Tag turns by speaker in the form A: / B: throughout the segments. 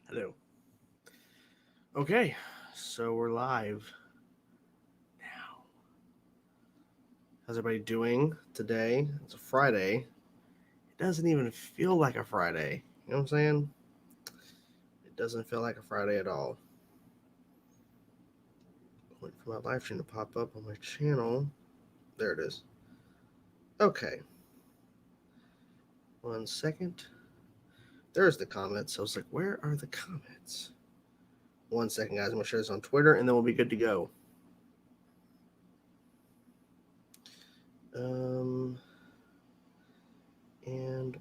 A: Hello. Okay, so we're live now. How's everybody doing today? It's a Friday. It doesn't even feel like a Friday. You know what I'm saying? It doesn't feel like a Friday at all. Wait for my live stream to pop up on my channel. There it is. Okay. 1 second. There's the comments. I was like, where are the comments? 1 second, guys. I'm going to share this on Twitter, and then we'll be good to go. And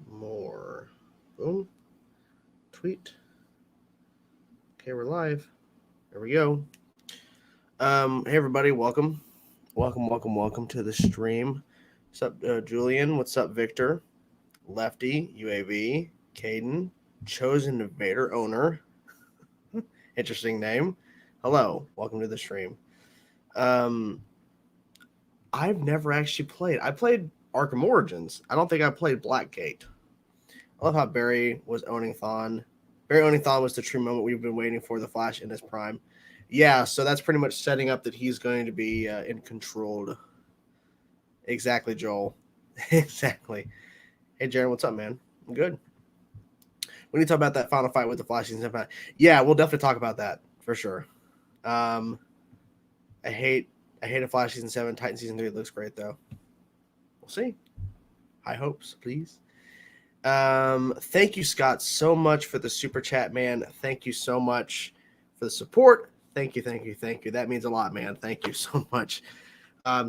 A: more. Boom. Tweet. Okay, we're live. There we go. Hey everybody, welcome to the stream. What's up, Julian? What's up, Victor? Lefty, UAV, Caden, Chosen Invader Owner. Interesting name. Hello, welcome to the stream. I've never actually played. I played Arkham Origins. I don't think I played Blackgate. I love how Barry was owning Thawne. Barry owning Thawne was the true moment we've been waiting for, the Flash in his prime. Yeah, so that's pretty much setting up that he's going to be in controlled. Exactly, Joel. Exactly. Hey, Jared, what's up, man? I'm good. We need to talk about that final fight with the Flash season 7. Yeah, we'll definitely talk about that for sure. I hate a Flash season 7. Titan season 3 looks great though. We'll see. High hopes, please. Thank you, Scott, so much for the super chat, man. Thank you so much for the support. Thank you. That means a lot, man. Thank you so much.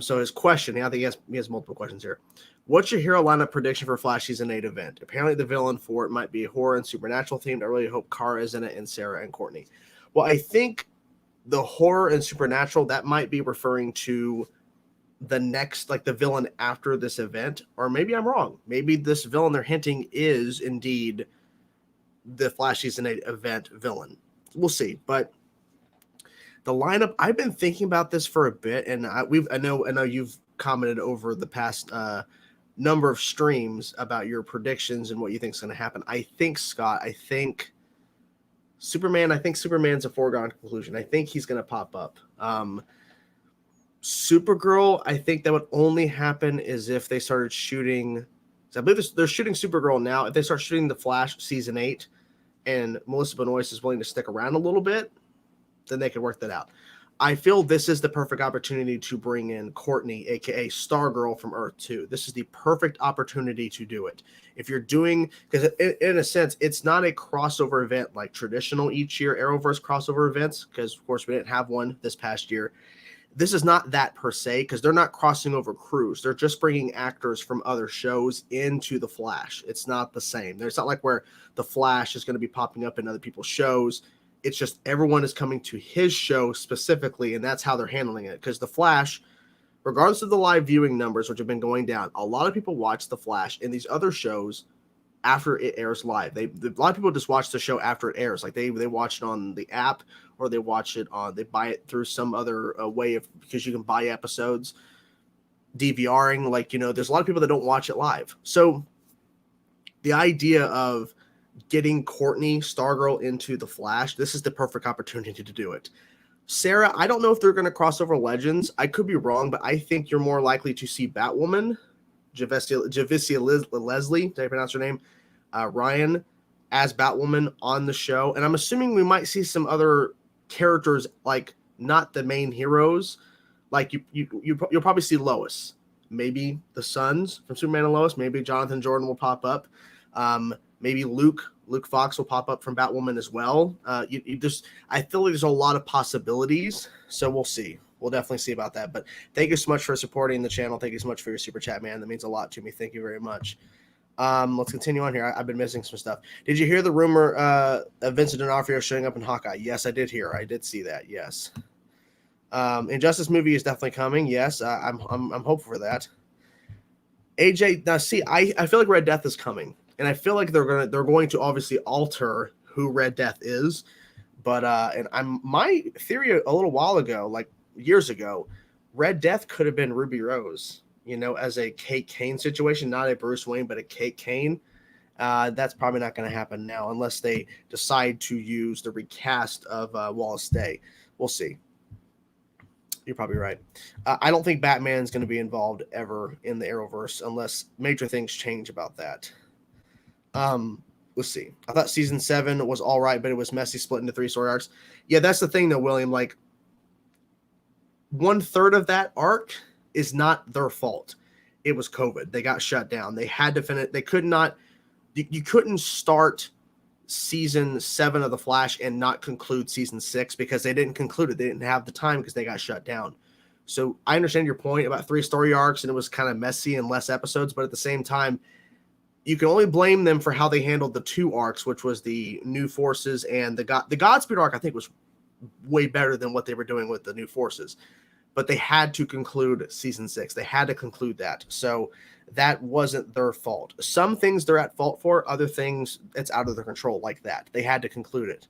A: So his question, I think he has multiple questions here. What's your hero lineup prediction for Flash Season 8 event? Apparently the villain for it might be horror and supernatural themed. I really hope Kara is in it, and Sarah and Courtney. Well, I think the horror and supernatural, that might be referring to the next, like the villain after this event. Or maybe I'm wrong. Maybe this villain they're hinting is indeed the Flash Season 8 event villain. We'll see. But the lineup, I've been thinking about this for a bit, and I know you've commented over the past number of streams about your predictions and what you think is going to happen. I think Superman's a foregone conclusion. I think he's going to pop up. Supergirl, I think that would only happen is if they started shooting. I believe they're shooting Supergirl now. If they start shooting the Flash season 8, and Melissa Benoist is willing to stick around a little bit, then they can work that out. I feel this is the perfect opportunity to bring in Courtney, aka Stargirl from Earth 2. This is the perfect opportunity to do it. If you're doing, because in a sense, it's not a crossover event like traditional each year Arrowverse crossover events, because of course we didn't have one this past year. This is not that per se, because they're not crossing over crews. They're just bringing actors from other shows into the Flash. It's not the same. It's not like where the Flash is going to be popping up in other people's shows. It's just everyone is coming to his show specifically, and that's how they're handling it. Because the Flash, regardless of the live viewing numbers, which have been going down, a lot of people watch the Flash in these other shows after it airs live. A lot of people just watch the show after it airs. Like they watch it on the app, or they buy it through some other way because you can buy episodes, DVRing. Like, there's a lot of people that don't watch it live. So the idea of getting Courtney, Stargirl, into the Flash, this is the perfect opportunity to do it. Sarah, I don't know if they're going to cross over Legends. I could be wrong, but I think you're more likely to see Batwoman, Javicia Leslie, did I pronounce her name? Ryan as Batwoman on the show. And I'm assuming we might see some other characters, like not the main heroes. Like you'll probably see Lois, maybe the sons from Superman and Lois. Maybe Jonathan Jordan will pop up. Maybe Luke Fox will pop up from Batwoman as well. I feel like there's a lot of possibilities, so we'll see. We'll definitely see about that. But thank you so much for supporting the channel. Thank you so much for your super chat, man. That means a lot to me. Thank you very much. Let's continue on here. I've been missing some stuff. Did you hear the rumor of Vincent D'Onofrio showing up in Hawkeye? Yes, I did hear. I did see that. Yes. Injustice movie is definitely coming. Yes, I'm hopeful for that. AJ, now see, I feel like Red Death is coming. And I feel like they're going to obviously alter who Red Death is, but my theory a little while ago, like years ago, Red Death could have been Ruby Rose, as a Kate Kane situation, not a Bruce Wayne, but a Kate Kane. That's probably not going to happen now unless they decide to use the recast of Wallace Day. We'll see. You're probably right. I don't think Batman's going to be involved ever in the Arrowverse unless major things change about that. Let's see. I thought season 7 was all right, but it was messy, split into 3 story arcs. Yeah, that's the thing though, William. Like 1/3 of that arc is not their fault. It was COVID. They got shut down. They had to finish. They could not. You couldn't start season 7 of The Flash and not conclude season 6 because they didn't conclude it. They didn't have the time because they got shut down. So I understand your point about 3 story arcs and it was kind of messy and less episodes, but at the same time, you can only blame them for how they handled the 2 arcs, which was the New Forces and the Godspeed arc. I think was way better than what they were doing with the New Forces, but they had to conclude season 6. They had to conclude that. So that wasn't their fault. Some things they're at fault for, other things it's out of their control, like that. They had to conclude it.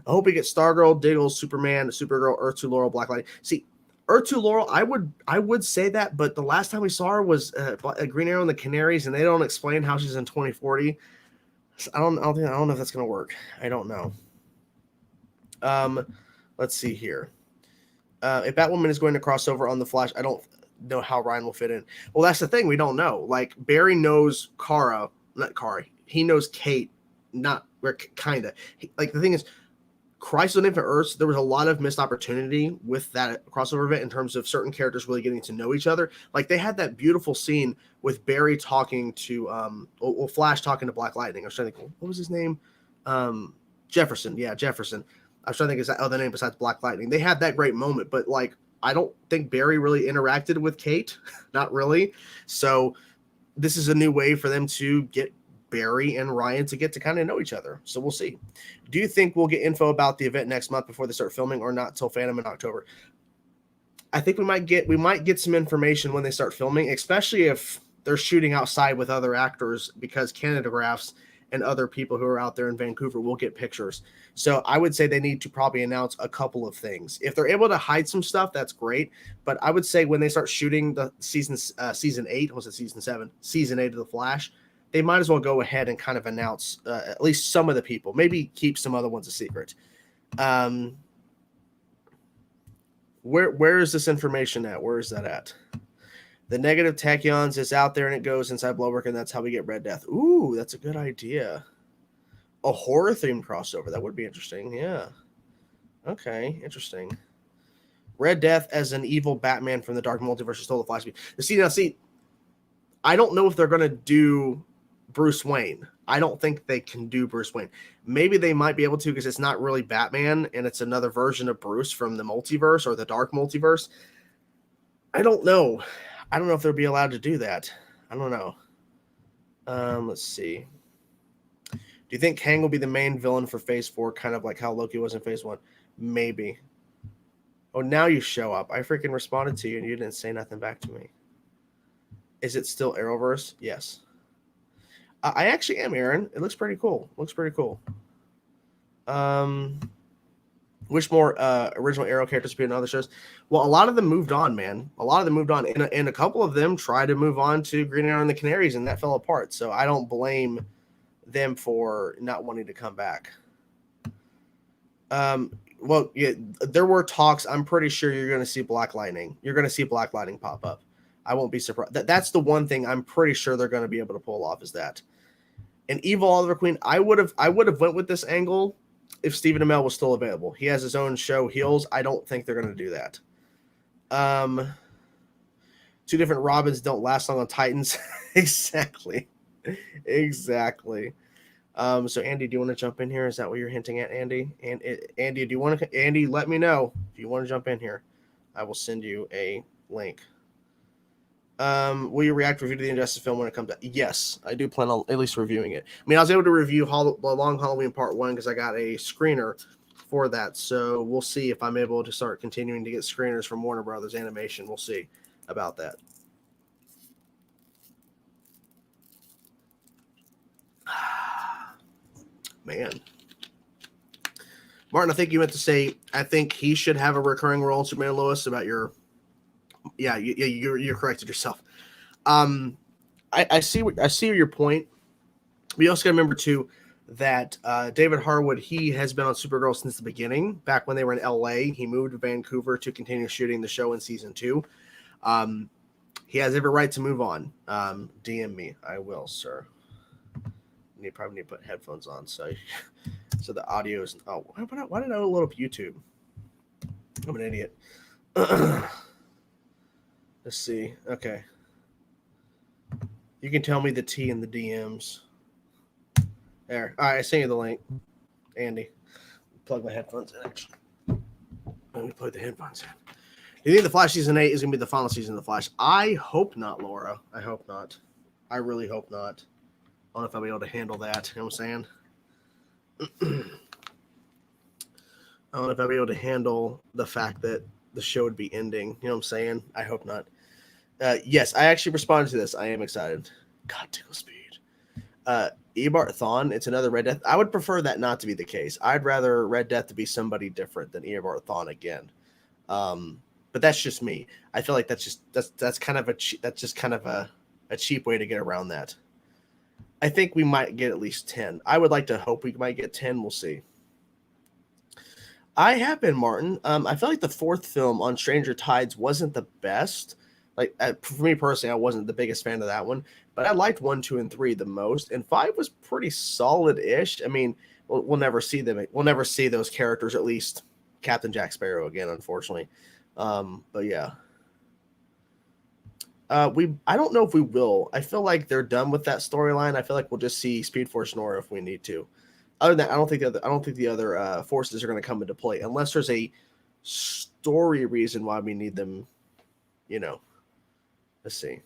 A: I hope we get Stargirl, Diggle, Superman, Supergirl, Earth 2 Laurel, Black Lightning. See, Earth 2 Laurel, I would say that, but the last time we saw her was Green Arrow and the Canaries, and they don't explain how she's in 2040. So I don't know if that's gonna work. I don't know. Let's see here. If Batwoman is going to cross over on The Flash, I don't know how Ryan will fit in. Well, that's the thing. We don't know. Like, Barry knows not Kara. He knows Kate, kind of. Like, the thing is, Crisis on Infinite Earths, there was a lot of missed opportunity with that crossover event in terms of certain characters really getting to know each other. Like, they had that beautiful scene with Barry talking to, Flash talking to Black Lightning. I was trying to think, what was his name? Jefferson. Yeah, Jefferson. I was trying to think of other name besides Black Lightning. They had that great moment, but like, I don't think Barry really interacted with Kate. Not really. So this is a new way for them to get Barry and Ryan to get to kind of know each other. So we'll see. Do you think we'll get info about the event next month before they start filming, or not till Phantom in October? I think we might get some information when they start filming, especially if they're shooting outside with other actors, because Canadagraphs and other people who are out there in Vancouver will get pictures. So I would say they need to probably announce a couple of things. If they're able to hide some stuff, that's great. But I would say when they start shooting the season 8, was it season 7? Season 8 of The Flash, they might as well go ahead and kind of announce at least some of the people. Maybe keep some other ones a secret. Where is this information at? Where is that at? The negative tachyons is out there and it goes inside Blowwork, and that's how we get Red Death. Ooh, that's a good idea. A horror-themed crossover. That would be interesting. Yeah. Okay, interesting. Red Death as an evil Batman from the Dark Multiverse stole the Flash. See, I don't know if they're going to do Bruce Wayne. I don't think they can do Bruce Wayne. Maybe they might be able to because it's not really Batman, and it's another version of Bruce from the multiverse or the Dark Multiverse. I don't know. I don't know if they'll be allowed to do that. I don't know. Let's see. Do you think Kang will be the main villain for Phase 4, kind of like how Loki was in Phase 1? Maybe. Oh, now you show up. I freaking responded to you and you didn't say nothing back to me. Is it still Arrowverse? Yes. I actually am, Aaron. It looks pretty cool. Which more original Arrow characters appeared in other shows? Well, a lot of them moved on, man. And a couple of them tried to move on to Green Arrow and the Canaries, and that fell apart. So I don't blame them for not wanting to come back. Well, yeah, there were talks. I'm pretty sure you're going to see Black Lightning. You're going to see Black Lightning pop up. I won't be surprised. That's the one thing I'm pretty sure they're going to be able to pull off is that. An evil Oliver Queen. I would have went with this angle if Stephen Amell was still available. He has his own show, Heels. I don't think they're going to do that. 2 different Robins don't last long on Titans. Exactly. So Andy, do you want to jump in here? Is that what you're hinting at, Andy? And Andy, do you want to? Andy, let me know if you want to jump in here. I will send you a link. Will you react review to the Injustice film when it comes out? Yes, I do plan on at least reviewing it. I mean, I was able to review the Long Halloween Part 1 because I got a screener for that. So we'll see if I'm able to start continuing to get screeners from Warner Brothers Animation. We'll see about that. Man. Martin, I think you meant to say, I think he should have a recurring role in Superman and Lois about your... Yeah, you're corrected yourself. I see your point. We also got to remember too that David Harwood, he has been on Supergirl since the beginning. Back when they were in LA, he moved to Vancouver to continue shooting the show in season 2. He has every right to move on. DM me, I will, sir. You probably need to put headphones on so the audio is. Oh, why did I load up YouTube? I'm an idiot. Let's see. Okay. You can tell me the T in the DMs. There. All right, I sent you the link. Andy. Plug my headphones in, actually. Let me plug the headphones in. Do you think The Flash Season 8 is going to be the final season of The Flash? I hope not, Laura. I hope not. I really hope not. I don't know if I'll be able to handle that. You know what I'm saying? I don't know if I'll be able to handle the fact that the show would be ending. You know what I'm saying? I hope not. Yes, I actually responded to this. I am excited. God, tickle speed. Eobard Thawne, it's another Red Death. I would prefer that not to be the case. I'd rather Red Death to be somebody different than Eobard Thawne again. But that's just me. I feel like that's kind of a cheap way to get around that. I think we might get at least 10. I would like to hope we might get 10. We'll see. I have been, Martin. I feel like the 4th film on Stranger Tides wasn't the best. Like for me personally, I wasn't the biggest fan of that one, but I liked 1, 2, and 3 the most, and 5 was pretty solid-ish. I mean, we'll never see them. We'll never see those characters, at least Captain Jack Sparrow again, unfortunately. But yeah, I don't know if we will. I feel like they're done with that storyline. I feel like we'll just see Speed Force Nora if we need to. Other than that, I don't think the other forces are going to come into play unless there's a story reason why we need them. You know, let's see.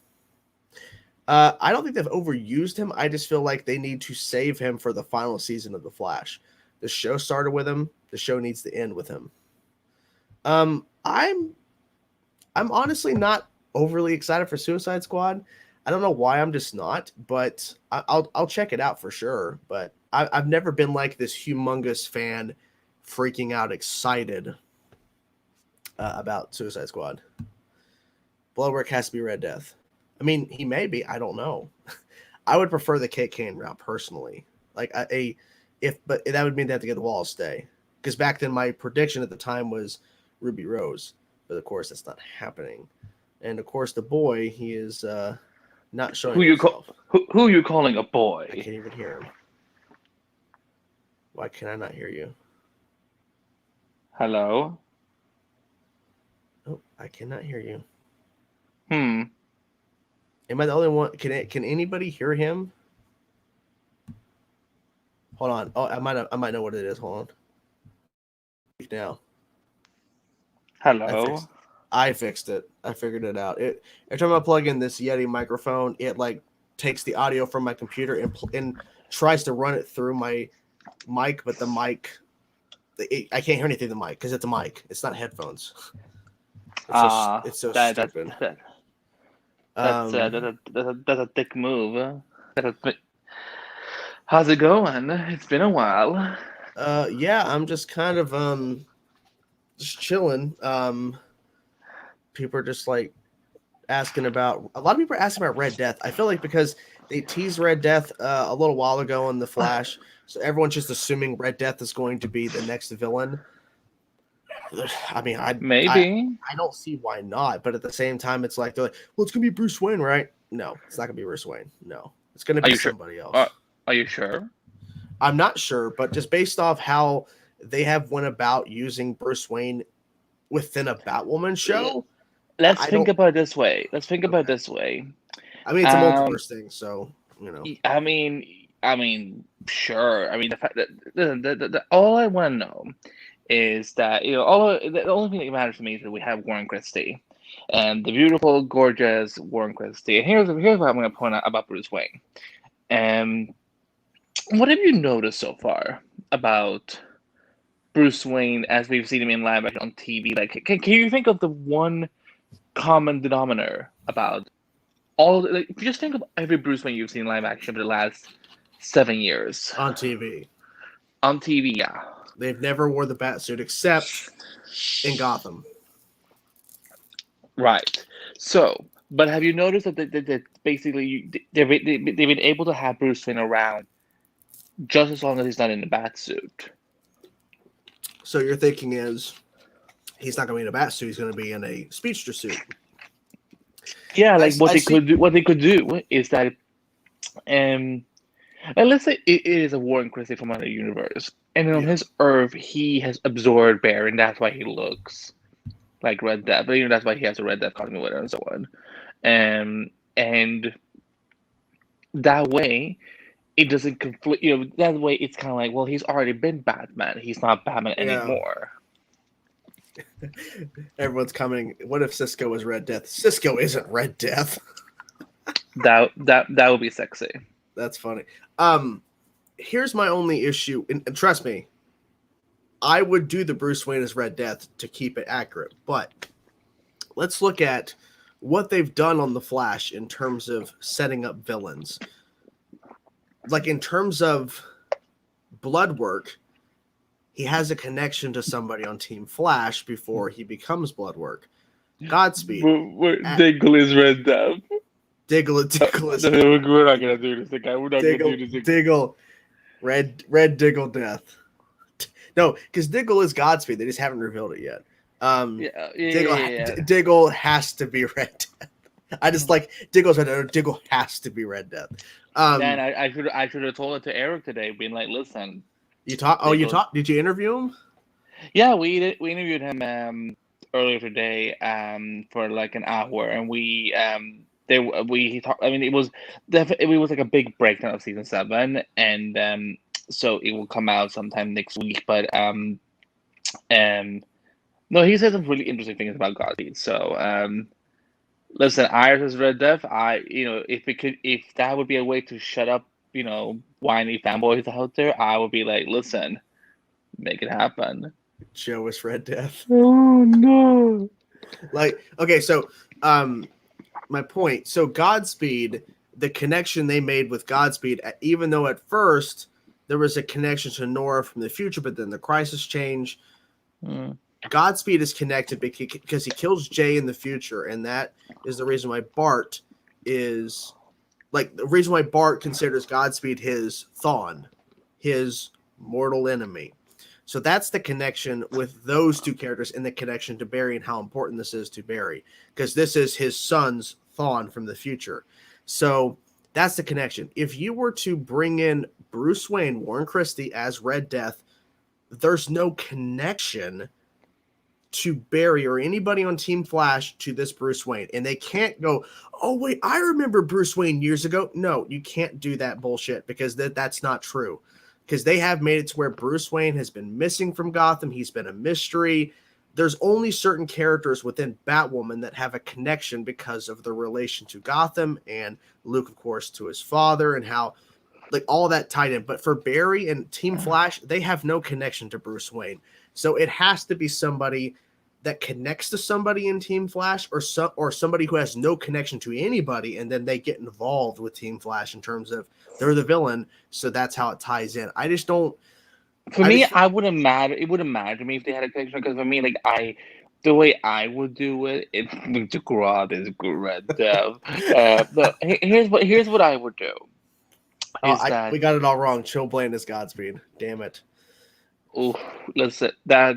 A: I don't think they've overused him. I just feel like they need to save him for the final season of The Flash. The show started with him. The show needs to end with him. I'm honestly not overly excited for Suicide Squad. I don't know why, I'm just not, but I'll check it out for sure. But I've never been like this humongous fan freaking out excited about Suicide Squad. Bloodwork has to be Red Death. I mean, he may be. I don't know. I would prefer the Kate Kane route personally. But that would mean they have to get the Wall stay. Because back then my prediction at the time was Ruby Rose, but of course that's not happening. And of course the boy, he is not showing himself.
B: Who are you calling a boy?
A: I can't even hear him. Why can I not hear you?
B: Hello?
A: Oh, I cannot hear you.
B: Am
A: I the only one? Can anybody hear him? Hold on. Oh, I might know what it is. Hold on. Now.
B: Hello?
A: I fixed it. I figured it out. Every time I plug in this Yeti microphone, it like takes the audio from my computer and tries to run it through my mic, but the mic, I can't hear anything through the mic because it's a mic. It's not headphones. It's so stupid.
B: That's a thick move. How's it going? It's been a while.
A: Yeah, I'm just kind of just chilling. People are just like asking about. A lot of people are asking about Red Death. I feel like because they teased Red Death a little while ago in The Flash, so everyone's just assuming Red Death is going to be the next villain. I mean, I don't see why not, but at the same time, it's like they're like, well, it's gonna be Bruce Wayne, right? No, it's not gonna be Bruce Wayne. No, it's gonna be somebody else.
B: Are you sure?
A: I'm not sure, but just based off how they have went about using Bruce Wayne within a Batwoman show,
B: let's think about it this way. I
A: mean, it's a multiverse thing, so you know.
B: I mean, sure. I mean, the fact that all I want to know is that the only thing that matters to me is that we have Warren Christie, and the beautiful, gorgeous Warren Christie. And here's what I'm going to point out about Bruce Wayne. What have you noticed so far about Bruce Wayne as we've seen him in live action on TV? Like, can you think of the one common denominator about all? Like, just think of every Bruce Wayne you've seen live action for the last 7 years
A: on TV.
B: On TV, yeah.
A: They've never wore the Batsuit except in Gotham.
B: Right. So, but have you noticed that basically they've been able to have Bruce Wayne around just as long as he's not in a bat suit.
A: So your thinking is he's not going to be in a bat suit. He's going to be in a speedster suit.
B: Yeah, like
A: I see.
B: what they could do is that, and let's say it is a Warren Christie from another universe, and on
A: Yeah.
B: his Earth he has absorbed Bear, and that's why he looks like Red Death. But that's why he has a Red Death costume with him and so on. And that way it doesn't conflict. That way it's kind of like, well, he's already been Batman. He's not Batman
A: Yeah.
B: anymore.
A: Everyone's coming. What if Cisco was Red Death? Cisco isn't Red Death.
B: That would be sexy.
A: That's funny. Here's my only issue, and trust me, I would do the Bruce Wayne as Red Death to keep it accurate. But let's look at what they've done on the Flash in terms of setting up villains. Like in terms of blood work, he has a connection to somebody on Team Flash before he becomes Bloodwork. Godspeed.
B: Diggle is Red Death.
A: Diggle is.
B: We're not gonna do this again. We're not gonna do this again.
A: Diggle. Red Diggle death. No, because Diggle is Godspeed. They just haven't revealed it yet. Diggle has to be Red Death. I just like Diggle's Red Death. Diggle has to be Red Death.
B: Man, I should have told it to Eric today, being like, listen.
A: You talk. Oh, you talk. Did you interview him?
B: Yeah, we interviewed him earlier today for like an hour, and we talked. I mean, it was like a big breakdown of season 7, and so it will come out sometime next week. But no, he said some really interesting things about Godspeed. So listen, Iris is Red Death. If that would be a way to shut up, whiny fanboys out there, I would be like, listen, make it happen.
A: Joe is Red Death.
B: Oh no!
A: Like, okay, so my point. So Godspeed, the connection they made with Godspeed, even though at first there was a connection to Nora from the future, but then the crisis changed. Godspeed is connected because he kills Jay in the future, and that is the reason why Bart is like the reason why Bart considers Godspeed his Thawne, his mortal enemy. So that's the connection with those two characters and the connection to Barry and how important this is to Barry, because this is his son's Thawne from the future. So that's the connection. If you were to bring in Bruce Wayne, Warren Christie as Red Death, there's no connection to Barry or anybody on Team Flash to this Bruce Wayne. And they can't go, oh, wait, I remember Bruce Wayne years ago. No, you can't do that bullshit because that's not true. Because they have made it to where Bruce Wayne has been missing from Gotham. He's been a mystery. There's only certain characters within Batwoman that have a connection because of the relation to Gotham and Luke, of course, to his father and how like all that tied in. But for Barry and Team Flash, they have no connection to Bruce Wayne. So it has to be somebody that connects to somebody in Team Flash or somebody who has no connection to anybody, and then they get involved with Team Flash in terms of they're the villain, so that's how it ties in. I just don't.
B: For me, I wouldn't matter. It wouldn't matter to me if they had a connection because for me, like the way I would do it, it's to grab is Red Death. But here's what I would do.
A: We got it all wrong. Chillblaine is Godspeed. Damn it.
B: Oh, listen, that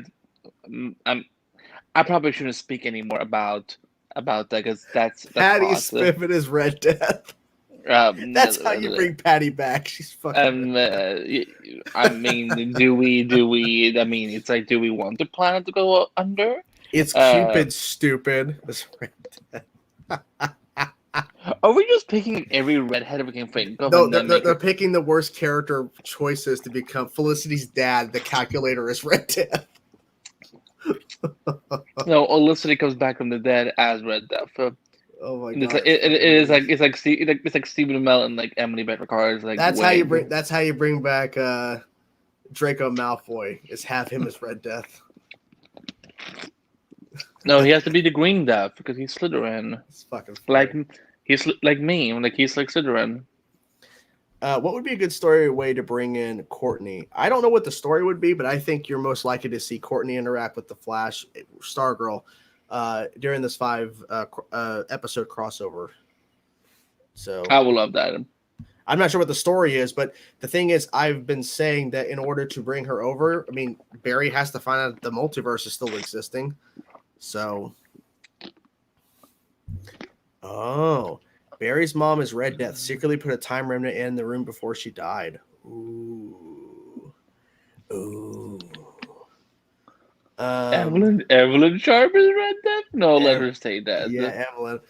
B: I probably shouldn't speak anymore about that because that's
A: Patty
B: awesome.
A: Spiffett is Red Death. That's how you bring Patty back. She's fucking.
B: I mean, do we? I mean, it's like, do we want the planet to go under?
A: It's Cupid, stupid. That's Red Death.
B: Are we just picking every redhead we can think of?
A: No, they're picking the worst character choices to become Felicity's dad. The calculator is Red Death.
B: No, Felicity comes back from the dead as Red Death.
A: Oh my god!
B: It's like Stephen Amell and like Emily Becker Carr's like.
A: That's how you bring back Draco Malfoy. Is have him as Red Death.
B: No, he has to be the Green Death because he's Slytherin.
A: It's fucking
B: funny. He's like me. Like he's like Slytherin.
A: What would be a good story way to bring in Courtney? I don't know what the story would be, but I think you're most likely to see Courtney interact with the Flash, Stargirl, during this 5 episode crossover. So
B: I will love that.
A: I'm not sure what the story is, but the thing is, I've been saying that in order to bring her over, I mean, Barry has to find out the multiverse is still existing. So, oh, Barry's mom is Red Death. Secretly put a time remnant in the room before she died. Ooh, ooh.
B: Evelyn Sharp is Red Death? No, let her stay dead.
A: Yeah, Evelyn.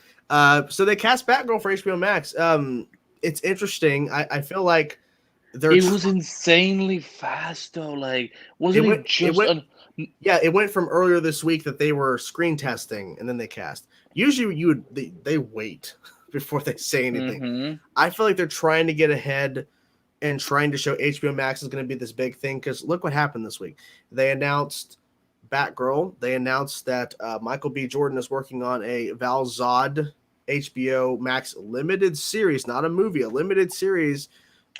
A: So they cast Batgirl for HBO Max. It's interesting. I feel like
B: it was insanely fast though. Like, wasn't it just
A: yeah, it went from earlier this week that they were screen testing and then they cast. Usually they wait before they say anything.
B: Mm-hmm.
A: I feel like they're trying to get ahead and trying to show HBO Max is going to be this big thing, because look what happened this week. They announced Batgirl. They announced that Michael B. Jordan is working on a Val Zod HBO Max limited series, not a movie, a limited series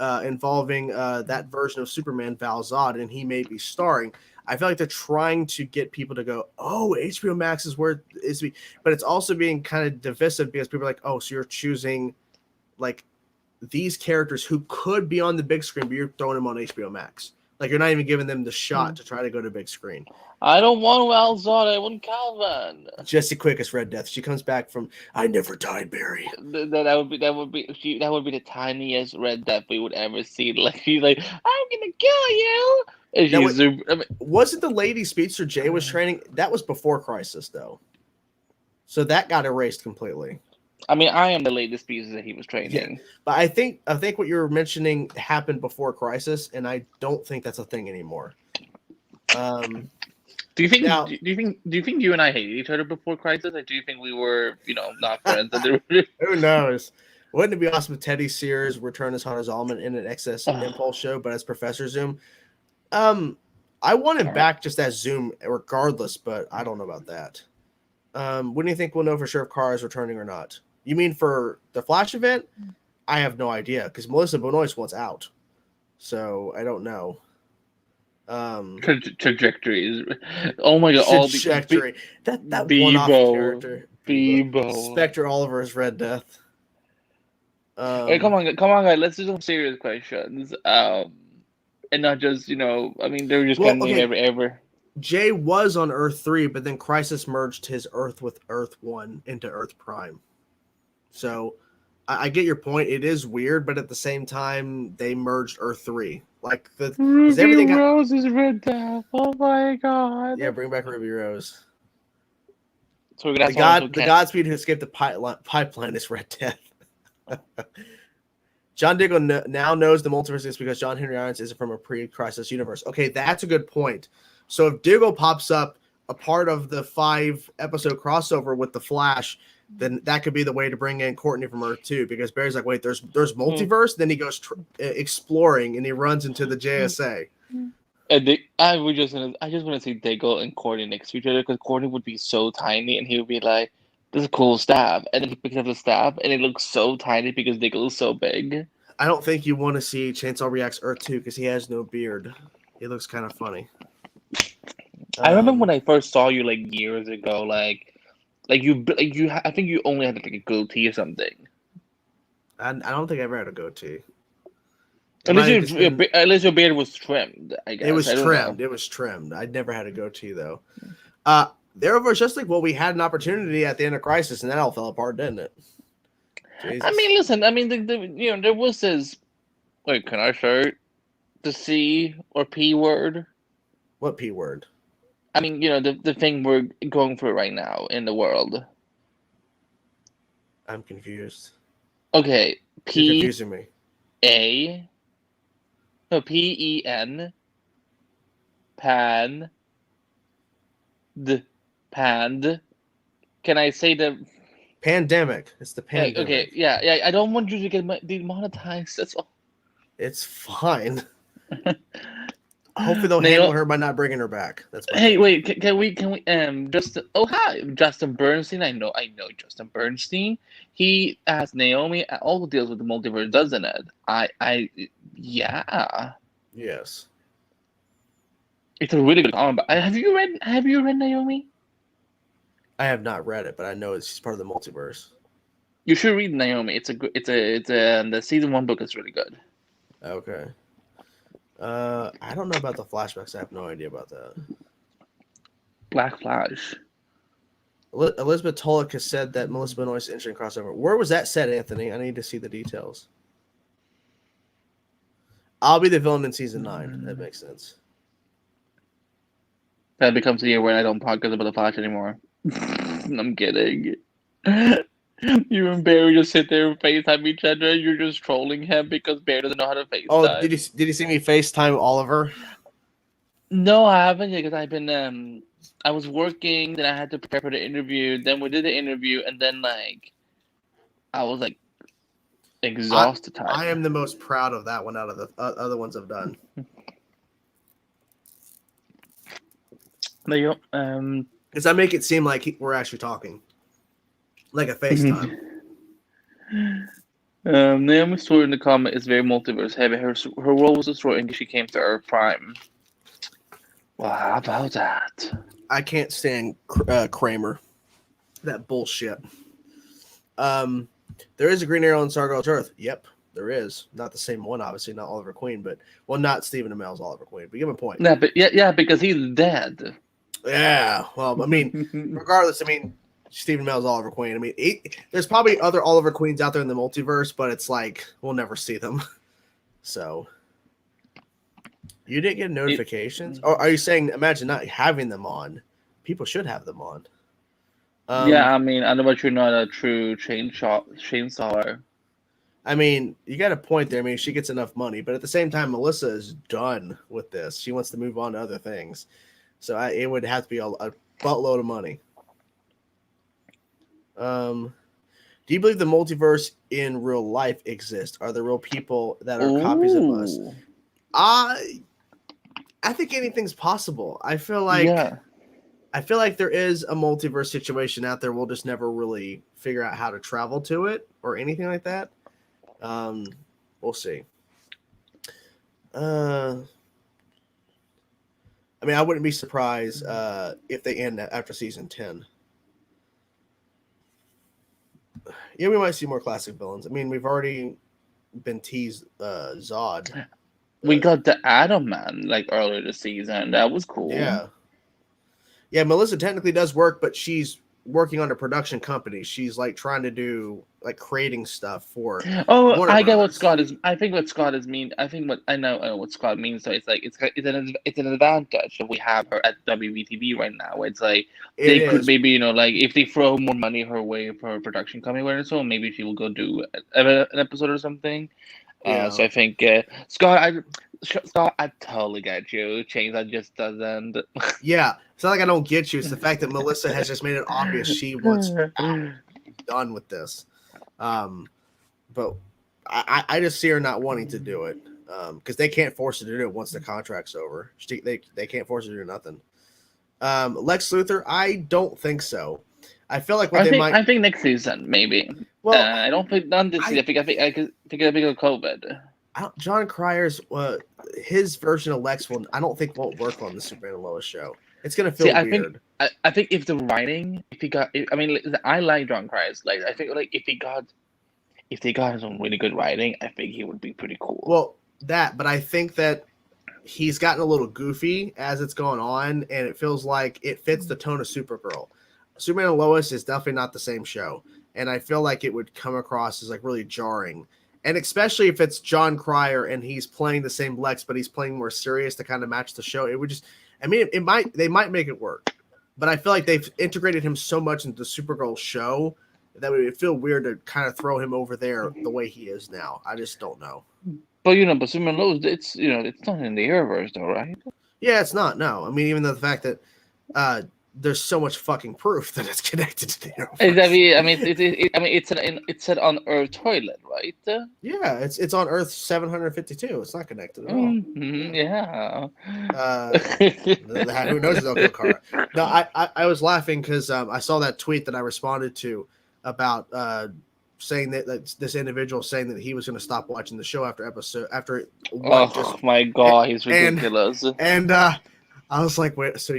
A: involving that version of Superman, Val Zod, and he may be starring. I feel like they're trying to get people to go, oh, HBO Max is where it is, but it's also being kind of divisive because people are like, oh, so you're choosing like these characters who could be on the big screen, but you're throwing them on HBO Max. Like, you're not even giving them the shot to try to go to big screen.
B: I don't want Val Zod. I want Calvin.
A: Jesse Quick is Red Death. She comes back from I Never Died, Barry.
B: That would be the tiniest Red Death we would ever see. Like, she's like, I'm gonna kill you. And she's
A: wasn't the lady Speedster Jay was training? That was before Crisis, though. So that got erased completely.
B: I mean, I am the latest piece that he was training.
A: Yeah, but I think what you were mentioning happened before Crisis, and I don't think that's a thing anymore.
B: Do you think?
A: Now,
B: do you think you and I hated each other before Crisis? Or do you think we were, not friends?
A: Who knows? Wouldn't it be awesome if Teddy Sears returned as Hunter Zolomon in an Excess Impulse show, but as Professor Zoom? I want him back just as Zoom, regardless, but I don't know about that. When do you think we'll know for sure if Kara is returning or not? You mean for the Flash event? I have no idea because Melissa Benoist wants out, so I don't know.
B: Trajectories. Oh my god!
A: Trajectory. That one-off character.
B: Bebo.
A: Spectre Oliver is Red Death.
B: Hey, come on, guys. Let's do some serious questions. And not just I mean, they're just going to name ever.
A: Jay was on Earth 3, but then Crisis merged his Earth with Earth 1 into Earth Prime. So I get your point. It is weird, but at the same time, they merged Earth 3. Like
B: Ruby Rose is Red Death. Oh my god!
A: Yeah, bring back Ruby Rose.
B: So we're gonna
A: the Godspeed who escaped the pipeline is Red Death. John Diggle now knows the multiverse is because John Henry Irons is from a pre-Crisis universe. Okay, that's a good point. So if Diggle pops up a part of the 5-episode crossover with the Flash, then that could be the way to bring in Courtney from Earth 2, because Barry's like, wait, there's multiverse. Then he goes exploring and he runs into the JSA.
B: And I just want to see Diggle and Courtney next to each other, because Courtney would be so tiny and he would be like, "This is a cool staff," and then he picks up the staff and it looks so tiny because Diggle is so big.
A: I don't think you want to see Chainsaw Reacts Earth 2 because he has no beard. He looks kind of funny.
B: I remember when I first saw you like years ago, like you. I think you only had like a goatee or something.
A: I don't think I ever had a goatee.
B: At least your beard was trimmed. I guess
A: it was trimmed. It was trimmed. I'd never had a goatee though. There was just like, well, we had an opportunity at the end of Crisis, and that all fell apart, didn't it? Jesus.
B: I mean, listen. I mean, there was this. Wait, can I start the C or P word?
A: What P word?
B: I mean, the thing we're going through right now in the world.
A: I'm confused.
B: Okay,
A: You're confusing me.
B: P-E-N. Pan. Pand. Can I say the
A: pandemic? It's the pandemic.
B: Okay, yeah. I don't want you to get demonetized. That's all.
A: It's fine. Hopefully they'll handle her by not bringing her back. That's
B: wait. Can we Justin? Oh, hi, Justin Bernstein. I know Justin Bernstein. He as Naomi also deals with the multiverse, doesn't it? Yeah.
A: Yes.
B: It's a really good comic. Have you read Naomi?
A: I have not read it, but I know she's part of the multiverse.
B: You should read Naomi. The season 1 book is really good.
A: Okay. I don't know about the flashbacks. I have no idea about that.
B: Black Flash.
A: Elizabeth Tulloch has said that Melissa Benoist's interesting crossover. Where was that set, Anthony? I need to see the details. I'll be the villain in season 9. That makes sense.
B: That becomes the year where I don't podcast about the Flash anymore. I'm kidding. You and Barry just sit there and FaceTime each other. And you're just trolling him because Barry doesn't know how to FaceTime.
A: Oh, did you see me FaceTime Oliver?
B: No, I haven't because I've been I was working, then I had to prepare for the interview, then we did the interview, and then like I was like exhausted.
A: I am the most proud of that one out of the other ones I've done.
B: There you go.
A: Because I make it seem like we're actually talking, like a FaceTime.
B: Naomi's story in the comic is very multiverse heavy. Her role was destroyed and she came to Earth Prime. Well, how about that?
A: I can't stand Kramer. That bullshit. There is a Green Arrow on Stargirl's Earth. Yep, there is. Not the same one, obviously, not Oliver Queen, but not Stephen Amell's Oliver Queen. But give him a point.
B: Yeah, but yeah, because he's dead.
A: Yeah, well, I mean, regardless, I mean, Stephen Amell's Oliver Queen. I mean, there's probably other Oliver Queens out there in the multiverse, but it's like we'll never see them. So, you didn't get notifications? Or are you saying, imagine not having them on? People should have them on.
B: Yeah, I mean, I know, but you're not a true chainsawer.
A: I mean, you got a point there. I mean, she gets enough money, but at the same time, Melissa is done with this. She wants to move on to other things. So it would have to be a buttload of money. Do you believe the multiverse in real life exists? Are there real people that are copies of us? I think anything's possible. I feel like there is a multiverse situation out there. We'll just never really figure out how to travel to it or anything like that. We'll see. I mean, I wouldn't be surprised if they end after season 10. Yeah, we might see more classic villains. I mean, we've already been teased Zod.
B: We got the Atom Man like earlier this season. That was cool.
A: Yeah, Melissa technically does work, but she's working on a production company. She's like trying to do like creating stuff for.
B: Oh, I get what Scott is. I think what Scott is mean. I think I know what Scott means. So it's like it's an advantage that we have her at WBTV right now. It's like they could maybe like if they throw more money her way for her production company or so, maybe she will go do an episode or something.
A: Yeah.
B: So I think Scott, I totally get you. Chainsaw just doesn't.
A: Yeah, it's not like I don't get you. It's the fact that Melissa has just made it obvious she wants done with this. But I just see her not wanting to do it because they can't force her to do it once the contract's over. They can't force her to do nothing. Lex Luthor, I don't think so. I feel like I
B: think next season maybe. Well, I don't think none this season. I think of COVID.
A: John Cryer's his version of Lex I don't think won't work on the Superman and Lois show. It's gonna feel weird.
B: I think if the writing, I like John Cryer's. Like I think like if they got some really good writing, I think he would be pretty cool.
A: Well, but I think that he's gotten a little goofy as it's gone on, and it feels like it fits the tone of Supergirl. Superman and Lois is definitely not the same show, and I feel like it would come across as like really jarring. And especially if it's John Cryer and he's playing the same Lex, but he's playing more serious to kind of match the show. It would just, I mean, they might make it work, but I feel like they've integrated him so much into the Supergirl show that it would feel weird to kind of throw him over there the way he is now. I just don't know.
B: But but Superman Lois, it's not in the Arrowverse though, right?
A: Yeah, it's not. No, I mean, even the fact that there's so much fucking proof that it's connected to the Arrowverse.
B: It's set on Earth toilet, right?
A: Yeah, it's on Earth 752. It's not connected at all.
B: Mm-hmm, yeah.
A: Who knows? They'll kill Kara. No, I was laughing because I saw that tweet that I responded to about saying that this individual saying that he was going to stop watching the show after
B: my god, he's ridiculous.
A: And I was like, wait, so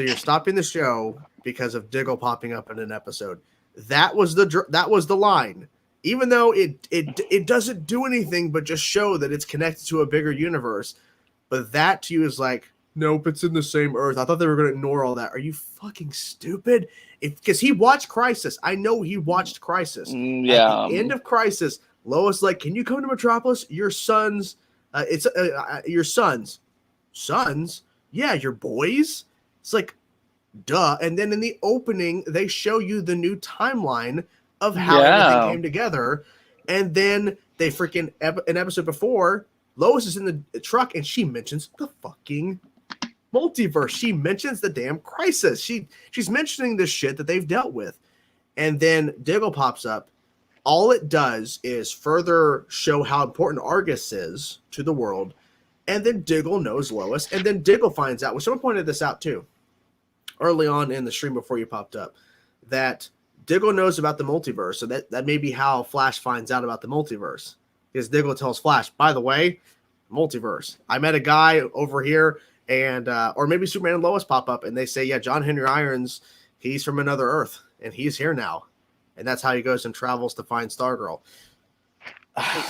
A: you're stopping the show because of Diggle popping up in an episode. That was the line. Even though it doesn't do anything but just show that it's connected to a bigger universe. But that to you is like, nope, it's in the same Earth. I thought they were going to ignore all that. Are you fucking stupid? Because he watched Crisis. I know he watched Crisis. At the end of Crisis, Lois like, can you come to Metropolis? Your sons, your sons. Sons? Yeah, your boys? It's like, duh. And then in the opening, they show you the new timeline of how everything came together. And then they freaking, an episode before, Lois is in the truck and she mentions the fucking multiverse. She mentions the damn Crisis. She's mentioning this shit that they've dealt with. And then Diggle pops up. All it does is further show how important Argus is to the world. And then Diggle knows Lois. And then Diggle finds out, well, someone pointed this out too, early on in the stream before you popped up, that Diggle knows about the multiverse. So that may be how Flash finds out about the multiverse. Because Diggle tells Flash, by the way, multiverse. I met a guy over here, and or maybe Superman and Lois pop up, and they say, yeah, John Henry Irons, he's from another Earth, and he's here now. And that's how he goes and travels to find Stargirl.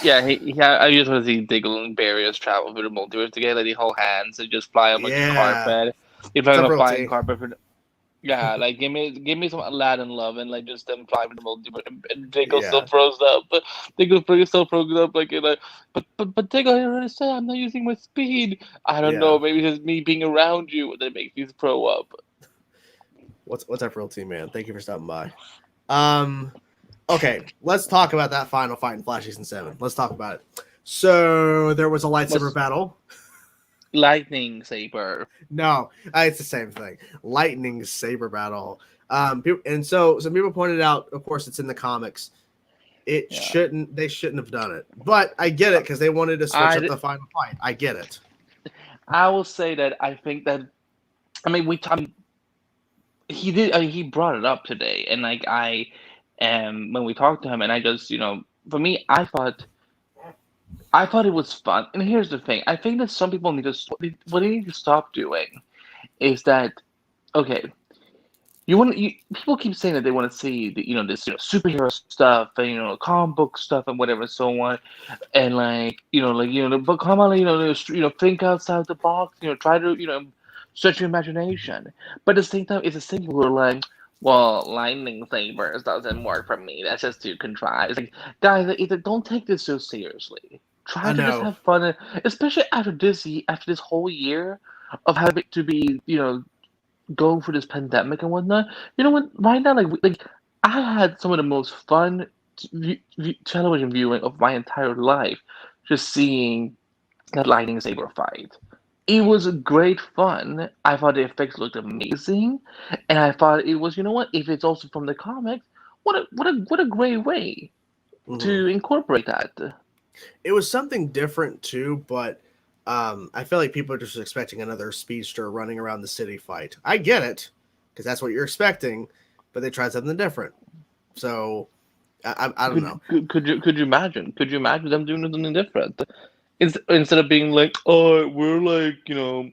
B: Yeah, I just want to see Diggle and Barrios travel through the multiverse together. They hold hands and just fly on like a carpet. They fly on a flying carpet for. Yeah, like give me some Aladdin love and like just them flying with the multiverse. And Diggle still froze up. Diggle still froze up. Like, but Diggle, I don't understand. I'm not using my speed. I don't know. Maybe it's just me being around you that makes you throw up.
A: What's up, Real Team Man? Thank you for stopping by. Okay, let's talk about that final fight in Flash Season 7. Let's talk about it. So there was a lightsaber battle.
B: Lightning saber.
A: No, it's the same thing. Lightning saber battle. And so some people pointed out, of course, it's in the comics. They shouldn't have done it. But I get it because they wanted to switch up the final fight. I get it.
B: I will say that I think that, I mean, he did. He brought it up today, and like when we talked to him, and I just, for me, I thought it was fun. And here's the thing: I think that some people what they need to stop doing is that, okay, people keep saying that they want to see this superhero stuff and comic book stuff and whatever and so on, and but come on, think outside the box, try to stretch your imagination. But at the same time, it's the same people who are like, well, lightning sabers doesn't work for me. That's just too contrived. It's like, guys, don't take this so seriously. Try to just have fun, especially after this whole year of having to be, going through this pandemic and whatnot. You know what? Right now, like I had some of the most fun television viewing of my entire life, just seeing that lightning saber fight. It was great fun. I thought the effects looked amazing, and I thought it was, if it's also from the comics, what a great way to incorporate that.
A: It was something different too, but I feel like people are just expecting another speedster running around the city fight. I get it, because that's what you're expecting, but they tried something different. So I don't know.
B: Could you imagine? Could you imagine them doing something different? Instead of being like, oh, we're like,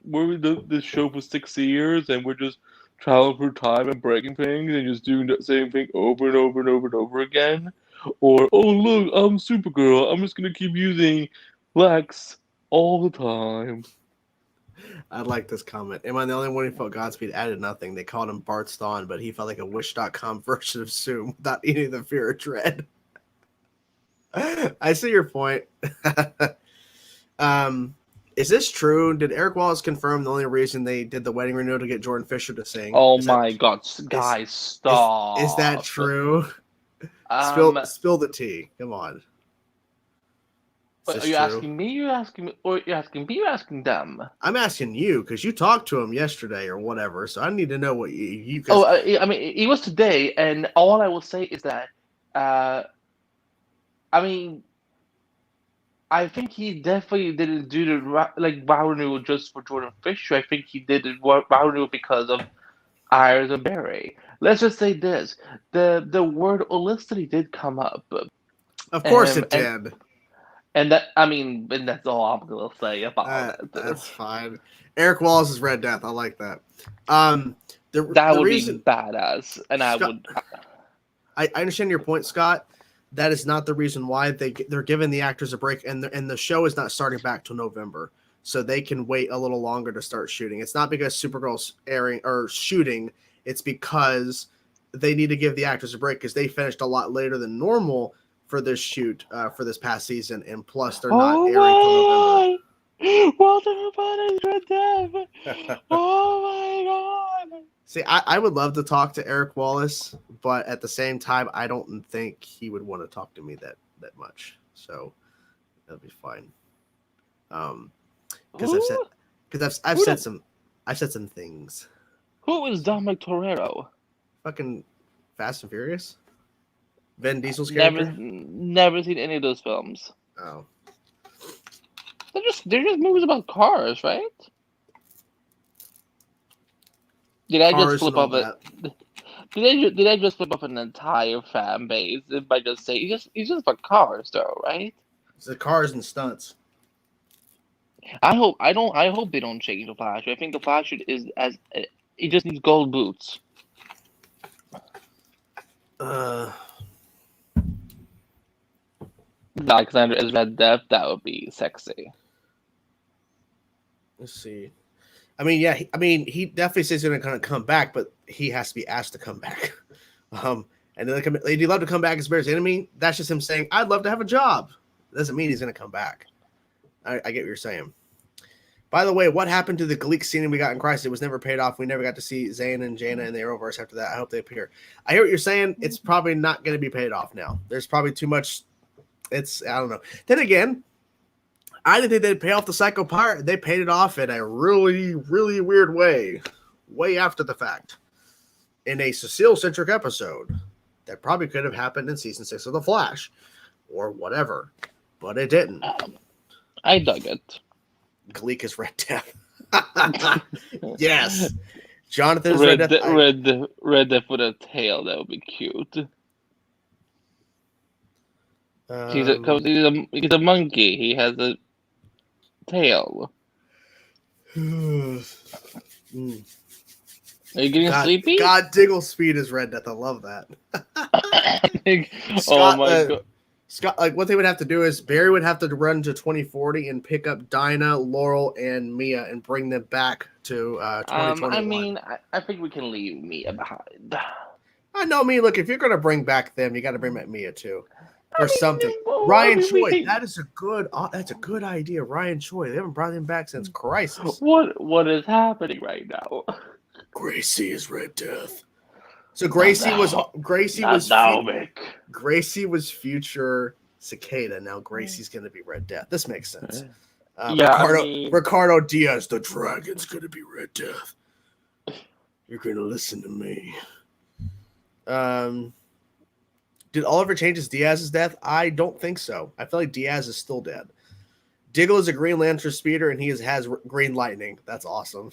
B: we're this show for 60 years and we're just traveling through time and breaking things and just doing the same thing over and over and over and over again. Or, oh, look, I'm Supergirl. I'm just going to keep using Lex all the time.
A: I like this comment. Am I the only one who felt Godspeed added nothing? They called him Bart Stawn, but he felt like a Wish.com version of Zoom without any of the fear or dread. I see your point. Is this true? Did Eric Wallace confirm the only reason they did the wedding renewal to get Jordan Fisher to sing?
B: Oh my God, guys, stop!
A: Is that true? Spill the tea. Come on.
B: Are you asking me? You're asking me, or you're asking me? You're asking them?
A: I'm asking you because you talked to him yesterday or whatever. So I need to know what you.
B: Oh, I mean, it was today, and all I will say is that, I mean, I think he definitely didn't do the vow renewal just for Jordan Fisher. I think he did the vow renewal because of Iris and Barry. Let's just say this: the word holicity did come up.
A: Of course, it did.
B: And that's all I'm gonna say about that.
A: That's fine. Eric Wallace's Red Death. I like that.
B: That would be badass, and I would.
A: I understand your point, Scott. That is not the reason why they're giving the actors a break, and the show is not starting back till November, so they can wait a little longer to start shooting. It's not because Supergirl's airing or shooting; it's because they need to give the actors a break because they finished a lot later than normal for this shoot for this past season, and plus they're not airing till November.
B: Walter Body's Red Death. Oh my god.
A: See, I would love to talk to Eric Wallace, but at the same time, I don't think he would want to talk to me that much. So that'll be fine. Because I've said some things.
B: Who is Dominic Torero?
A: Fucking Fast and Furious. Vin Diesel's character.
B: Never seen any of those films.
A: Oh,
B: they're just movies about cars, right? Did I just flip off it? Did I just flip off an entire fan base by just saying it's just about cars, though, right?
A: it's the cars and stunts.
B: I hope they don't change the Flash. I think the Flash he just needs gold boots. Alexander as Red Death, that would be sexy.
A: Let's see. I mean, yeah. He definitely says he's going to kind of come back, but he has to be asked to come back. And they'd love to come back as Bear's enemy. That's just him saying, "I'd love to have a job." Doesn't mean he's going to come back. I get what you're saying. By the way, what happened to the Gleek scene we got in Crisis? It was never paid off. We never got to see Zane and Jaina in the Arrowverse after that. I hope they appear. I hear what you're saying. It's probably not going to be paid off now. There's probably too much. I don't know. Then again, I didn't think they'd pay off the Psycho Pirate. They paid it off in a really, really weird way after the fact. In a Cecile-centric episode that probably could have happened in season 6 of The Flash or whatever, but it didn't.
B: I dug it.
A: Gleek is Red Death. Yes. Jonathan's
B: Red
A: Death.
B: Red Death with a tail. That would be cute. He's a monkey. He has a tail. Are you getting sleepy?
A: God, Diggle Speed is Red Death. I love that.
B: Oh my god.
A: Scott, like what they would have to do is Barry would have to run to 2040 and pick up Dinah, Laurel, and Mia and bring them back to 2021.
B: I mean, I think we can leave Mia behind.
A: I know, Mia. Look, if you're going to bring back them, you got to bring back Mia too, or something. Ryan Choi, that's a good idea. Ryan Choi, they haven't brought him back since Crisis.
B: What is happening right now?
A: Gracie is Red Death. So Gracie was future Cicada. Now Gracie's going to be Red Death. This makes sense. Ricardo Diaz, the dragon's going to be Red Death. You're going to listen to me. Did Oliver change his Diaz's death? I don't think so. I feel like Diaz is still dead. Diggle is a Green Lantern speeder, and he has green lightning. That's awesome.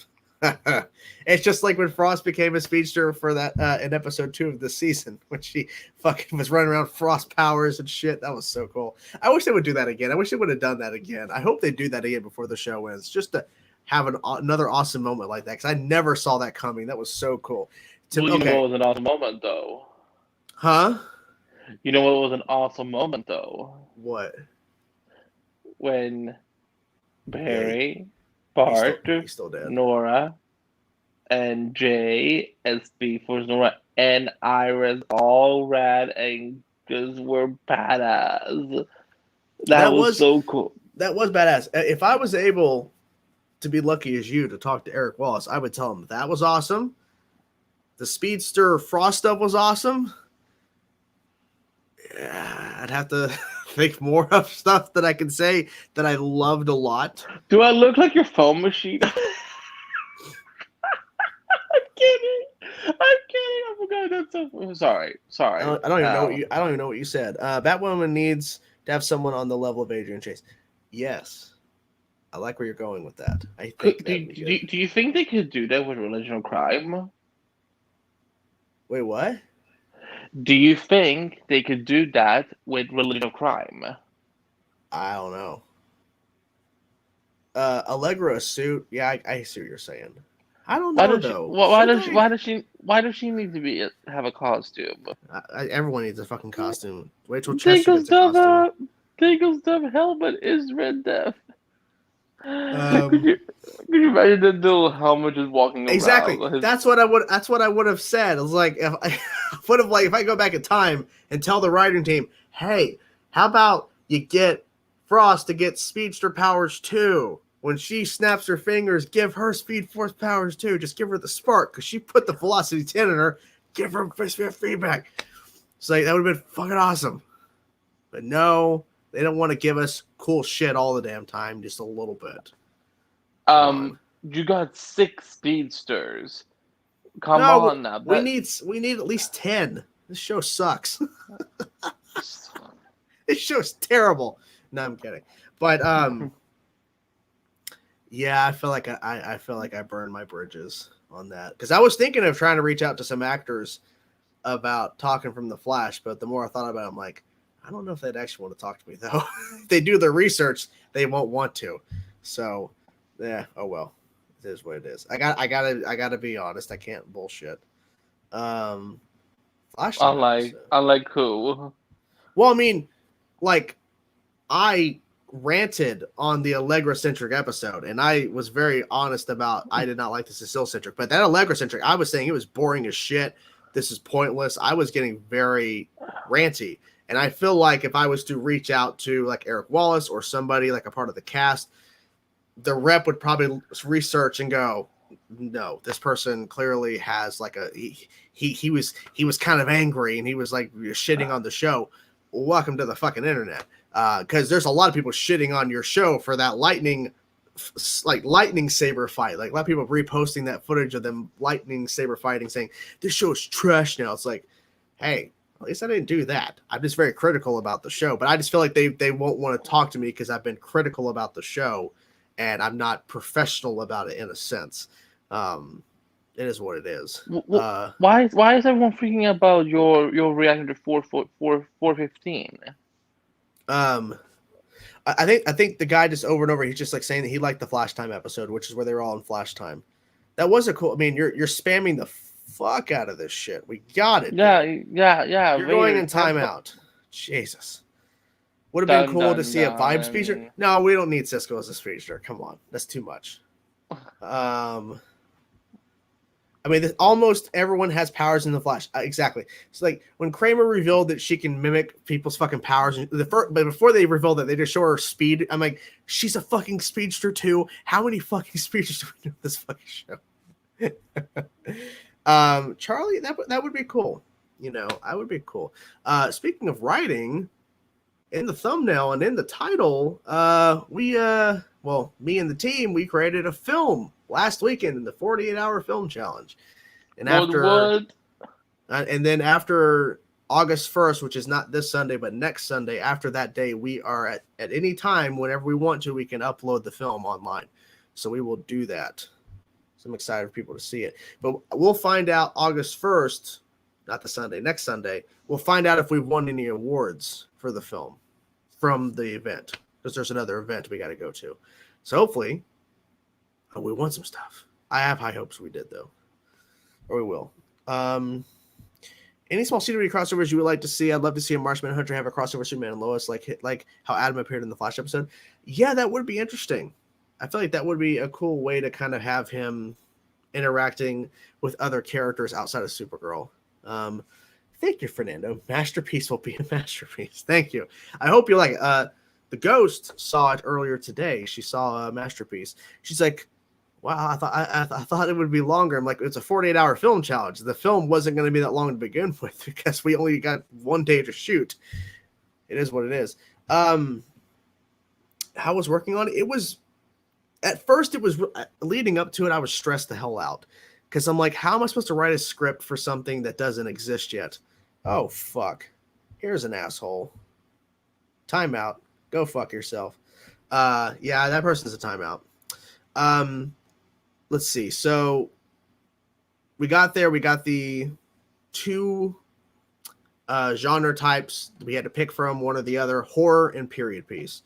A: It's just like when Frost became a speedster for that in episode 2 of this season, when she fucking was running around Frost powers and shit. That was so cool. I wish they would do that again. I wish they would have done that again. I hope they do that again before the show ends, just to have another awesome moment like that, because I never saw that coming. That was so cool.
B: You know what was an awesome moment, though?
A: Huh?
B: You know what was an awesome moment, though?
A: What?
B: When Barry, Bart,
A: he's still dead.
B: Nora, and Jay, and Speed Force Nora, and Iris all ran and just were badass. That was so cool.
A: That was badass. If I was able to be lucky as you to talk to Eric Wallace, I would tell him that was awesome. The Speedster Frost stuff was awesome. Yeah, I'd have to think more of stuff that I can say that I loved a lot.
B: Do I look like your phone machine? I'm kidding. I forgot that stuff. Sorry.
A: I don't even know what you said. Batwoman needs to have someone on the level of Adrian Chase. Yes, I like where you're going with that. I think.
B: Do you think they could do that with Religion of Crime?
A: Wait, what?
B: Do you think they could do that with Religion of Crime?
A: I don't know. Allegra suit. Yeah, I see what you're saying. I don't
B: Why
A: know
B: does she?
A: though.
B: Why
A: Should
B: does?
A: they?
B: Why does she need to have a costume?
A: Everyone needs a fucking costume. Wait till Chester
B: Dinkel's
A: gets a costume.
B: dumb helmet is Red Death. Could
A: Um,
B: you could you imagine that little helmet just walking
A: exactly.
B: around?
A: That's what I would. That's what I would have said. I was like, if I would have like if I go back in time and tell the writing team, hey, how about you get Frost to get speedster powers too? When she snaps her fingers, give her speed force powers too. Just give her the spark because she put the velocity 10 in her. Give her feedback. It's like that would have been fucking awesome. But no, they don't want to give us cool shit all the damn time, just a little bit. Come on.
B: You got 6 speedsters. Come
A: No,
B: on now.
A: we need at least 10. This show sucks. This show's terrible. No, I'm kidding. But yeah, I feel like I feel like I burned my bridges on that. Because I was thinking of trying to reach out to some actors about talking from the Flash, but the more I thought about it, I'm like, I don't know if they'd actually want to talk to me though. If they do their research, they won't want to. So yeah, oh well. It is what it is. I gotta be honest. I can't bullshit. Flash time episode.
B: Unlike who?
A: Well, I mean, like I ranted on the Allegra centric episode, and I was very honest about I did not like the Cecile centric, but that Allegra centric, I was saying it was boring as shit. This is pointless. I was getting very ranty, and I feel like if I was to reach out to like Eric Wallace or somebody like a part of the cast, the rep would probably research and go, no, this person clearly has like he was kind of angry and he was like shitting on the show. Welcome to the fucking internet. Because there's a lot of people shitting on your show for that lightning saber fight. Like a lot of people reposting that footage of them lightning saber fighting, saying this show is trash now. It's like, hey, at least I didn't do that. I'm just very critical about the show, but I just feel like they won't want to talk to me because I've been critical about the show and I'm not professional about it in a sense. It is what it is.
B: Why is everyone freaking out about your reaction to 415?
A: I think the guy just over and over, he's just like saying that he liked the Flash Time episode, which is where they were all in Flash Time. That wasn't cool. I mean, you're spamming the fuck out of this shit. We got it.
B: Yeah,
A: dude.
B: yeah.
A: You're going in timeout. Jesus. Would have been cool to see a vibe speedster. No, we don't need Cisco as a speedster. Come on, that's too much. I mean, almost everyone has powers in the Flash. Exactly. So, like, when Kramer revealed that she can mimic people's fucking powers, but before they revealed that, they just show her speed. I'm like, she's a fucking speedster too. How many fucking speedsters do we do in this fucking show? Charlie, that would be cool. You know, I would be cool. Speaking of writing, in the thumbnail and in the title, me and the team, we created a film last weekend in the 48-hour film challenge. And then after August 1st, which is not this Sunday, but next Sunday, after that day, we are at any time, whenever we want to, we can upload the film online. So we will do that. So I'm excited for people to see it. But we'll find out August 1st, not the Sunday, next Sunday, we'll find out if we've won any awards for the film from the event. Because there's another event we got to go to. So hopefully, we won some stuff. I have high hopes we did, though. Or we will. Any small CW crossovers you would like to see? I'd love to see a Martian Hunter have a crossover Superman and Lois, like how Adam appeared in the Flash episode. Yeah, that would be interesting. I feel like that would be a cool way to kind of have him interacting with other characters outside of Supergirl. Thank you, Fernando. Masterpiece will be a masterpiece. Thank you. I hope you like it. The Ghost saw it earlier today. She saw a masterpiece. She's like, wow, I thought it would be longer. I'm like, it's a 48-hour film challenge. The film wasn't going to be that long to begin with because we only got one day to shoot. It is what it is. How I was working on it, it was, at first it was, leading up to it, I was stressed the hell out. Because I'm like, how am I supposed to write a script for something that doesn't exist yet? Oh, fuck. Here's an asshole. Timeout. Go fuck yourself. Yeah, that person's a timeout. Let's see. So we got there. We got the two genre types we had to pick from, one or the other, horror and period piece.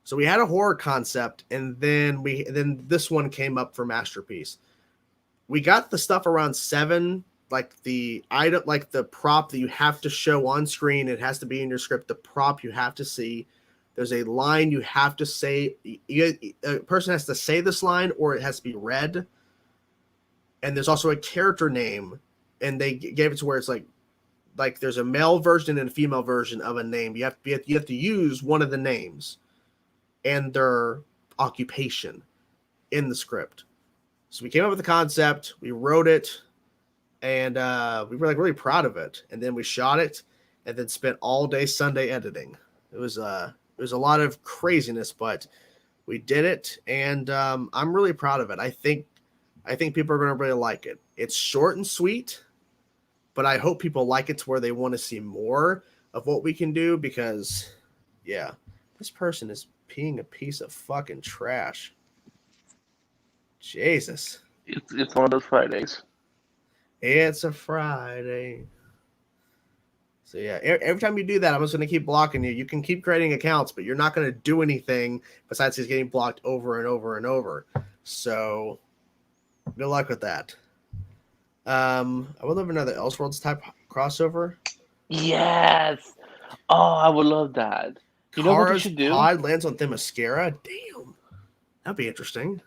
A: So we had a horror concept, and then this one came up for masterpiece. we got the stuff around 7, like the item, like the prop that you have to show on screen. It has to be in your script. The prop you have to see. There's a line you have to say. A person has to say this line, or it has to be read. And there's also a character name, and they gave it to where it's like there's a male version and a female version of a name. You have to use one of the names and their occupation in the script. So we came up with the concept, we wrote it, and we were like really proud of it. And then we shot it, and then spent all day Sunday editing. It was a lot of craziness, but we did it, and I'm really proud of it. I think people are going to really like it. It's short and sweet, but I hope people like it to where they want to see more of what we can do, because, yeah, this person is peeing a piece of fucking trash. Jesus.
B: It's one of those Fridays.
A: It's a Friday. So, yeah, every time you do that, I'm just going to keep blocking you. You can keep creating accounts, but you're not going to do anything besides just getting blocked over and over and over. So, good luck with that. I would love another Elseworlds type crossover.
B: Yes. Oh, I would love that. You know what they
A: Kara's
B: should do?
A: pod lands on Themyscira. Damn, that'd be interesting.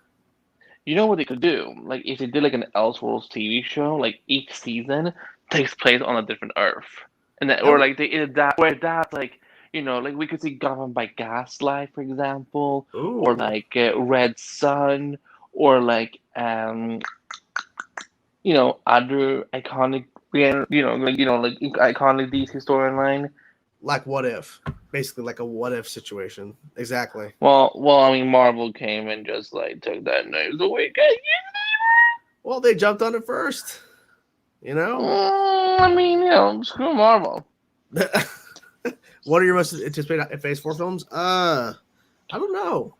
B: You know what they could do? Like if they did like an Elseworlds TV show, like each season takes place on a different Earth, and that, or like they adapt, where that's like, you know, like we could see Governed by Gaslight, for example,
A: Ooh.
B: or like Red Sun, or like you know, other iconic, like iconic DC storyline.
A: Like what if? Basically like a what if situation. Exactly.
B: Well, I mean, Marvel came and just like took that news away.
A: Well, they jumped on it first. You know?
B: I mean, you know, screw Marvel.
A: What are your most anticipated Phase 4 films? I don't know.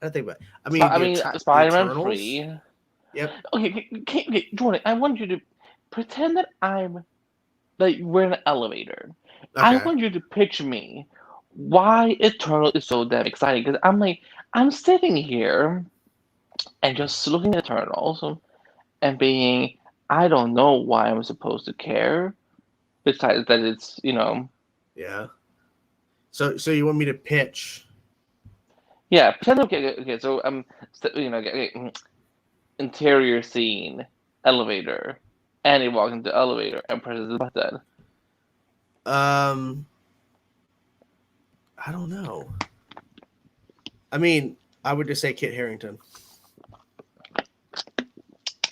A: I think about. I mean,
B: Spider-Man 3.
A: Yep.
B: Okay, Jordan, I want you to pretend that we're in an elevator.
A: Okay.
B: I want you to picture me why Eternal is so damn exciting, because I'm sitting here and just looking at Eternals and being, I don't know why I'm supposed to care, besides that it's, you know.
A: Yeah. So you want me to pitch?
B: Yeah, pretend. Okay. So you know, interior scene, elevator, and he walks into the elevator and presses the button.
A: I don't know. I mean, I would just say Kit Harington.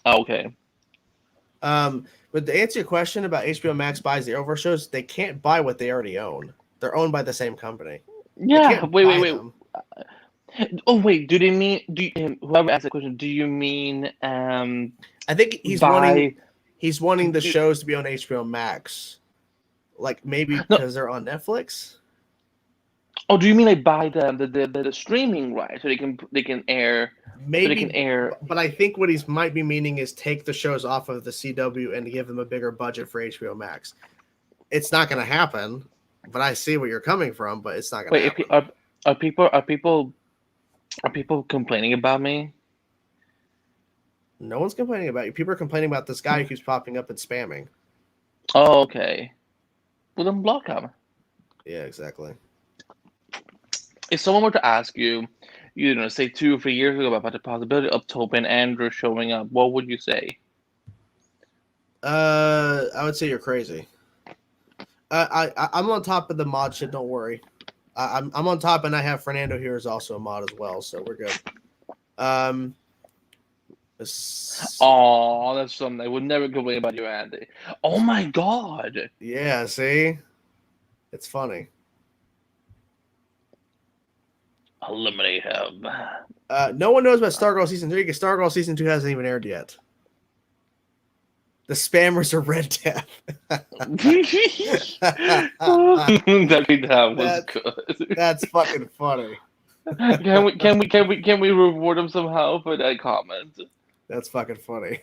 B: Okay.
A: But to answer your question about HBO Max buys the Arrowverse shows, they can't buy what they already own. They're owned by the same company.
B: Yeah. Wait. Oh wait. Do they mean? Whoever asked the question, do you mean?
A: I think he's
B: buy...
A: wanting the shows to be on HBO Max, like maybe because they're on Netflix.
B: Oh, do you mean like buy the streaming rights so they can air?
A: Maybe,
B: so they can air.
A: But I think what he might be meaning is take the shows off of the CW and give them a bigger budget for HBO Max. It's not going to happen, but I see where you're coming from. But it's not going to happen.
B: Are people complaining about me?
A: No one's complaining about you. People are complaining about this guy who keeps popping up and spamming.
B: Oh, okay. Well, then block him.
A: Yeah, exactly.
B: If someone were to ask you, you know, say 2 or 3 years ago about the possibility of Tobin Andrew showing up, what would you say?
A: I would say you're crazy. I'm on top of the mod shit. Don't worry. I'm on top, and I have Fernando here is also a mod as well, so we're good.
B: Oh, that's something I would never complain about you, Andy. Oh my god.
A: Yeah, see, it's funny.
B: Eliminate him.
A: No one knows about Stargirl Season 3 because Stargirl Season 2 hasn't even aired yet. The spammers are Red Death.
B: That was good.
A: That's fucking funny.
B: Can we reward him somehow for that comment?
A: That's fucking funny.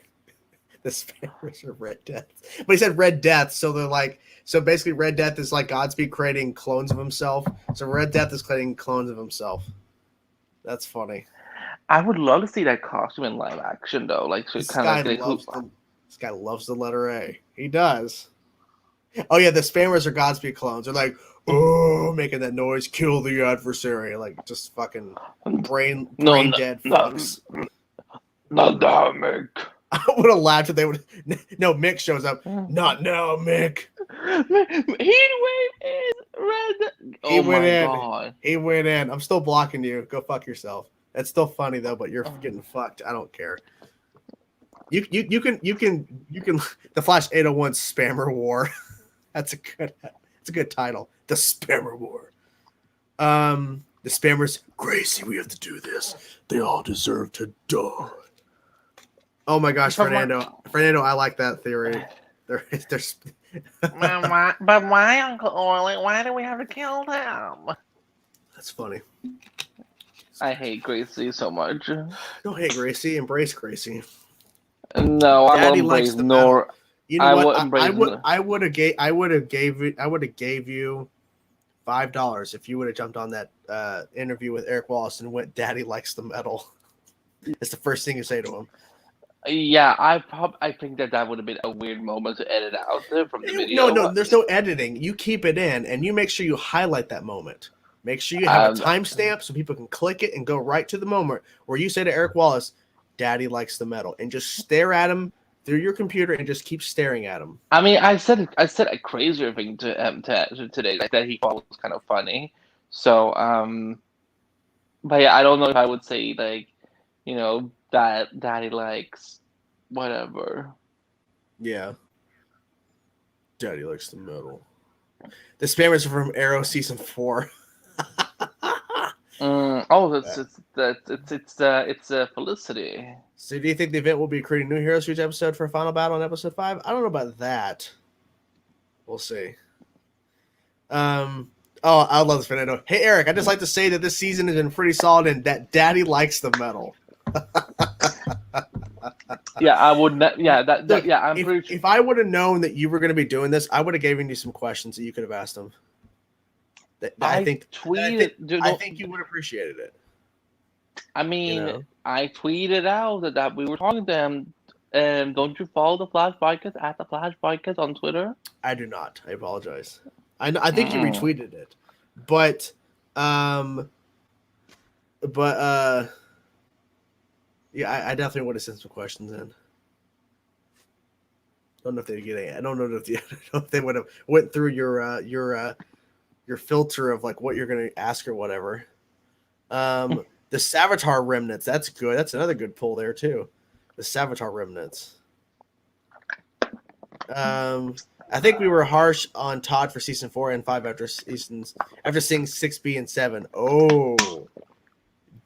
A: The spammers are Red Death. But he said Red Death, so they're like, so basically Red Death is like Godspeed creating clones of himself. So Red Death is creating clones of himself. That's funny.
B: I would love to see that costume in live action, though. Like, so
A: This
B: kind of
A: guy
B: like who?
A: loves the letter A. He does. Oh yeah, the spammers are Godspeed clones. They're like, oh, making that noise, kill the adversary, like just fucking brain dead fucks.
B: Not Mick.
A: I would have laughed if they would. No, Mick shows up. Not now, Mick.
B: Heatwave is red.
A: He
B: Oh
A: went
B: my
A: in.
B: god.
A: He went in. I'm still blocking you. Go fuck yourself. That's still funny though, but you're getting fucked. I don't care. You can the Flash 801 Spammer War. That's a good title. The Spammer War. The spammers, Gracie, we have to do this. They all deserve to die. Oh my gosh, Fernando, I like that theory. There's
B: But why, Uncle Orly? Why do we have to kill them?
A: That's funny.
B: I hate Gracie so much.
A: Don't hate Gracie, embrace Gracie.
B: No, I
A: Daddy
B: won't
A: likes
B: embrace
A: the
B: nor.
A: metal. You know what? I would have gave you $5 if you would have jumped on that interview with Eric Wallace and went, Daddy likes the metal. It's the first thing you say to him.
B: Yeah, I think that would have been a weird moment to edit out from the video.
A: No, there's no editing. You keep it in, and you make sure you highlight that moment. Make sure you have a timestamp so people can click it and go right to the moment where you say to Eric Wallace, Daddy likes the metal, and just stare at him through your computer and just keep staring at him.
B: I mean, I said a crazier thing to today, like that he thought was kind of funny. So, but yeah, I don't know if I would say like, that Daddy likes whatever.
A: Yeah. Daddy likes the metal. The spammers are from Arrow season 4.
B: It's Felicity.
A: So do you think the event will be creating new heroes for each episode for a final battle on episode 5? I don't know about that. We'll see. I love this, Fernando. Hey, Eric, I'd just like to say that this season has been pretty solid and that Daddy likes the metal.
B: Yeah, I would not. Yeah, I'm pretty sure.
A: If I would have known that you were going to be doing this, I would have given you some questions that you could have asked him. I think you would have appreciated it.
B: I mean, I tweeted out that we were talking to him. Don't you follow the Flash Podcast at the Flash Podcast on Twitter?
A: I do not. I apologize. I think you retweeted it, but yeah, I definitely would have sent some questions in. Don't know if they get it. I don't know if they would have went through your filter of like what you're going to ask or whatever. The Savitar remnants. That's good. That's another good pull there too. The Savitar remnants. I think we were harsh on Todd for season 4 and 5 after seeing 6B and 7. Oh,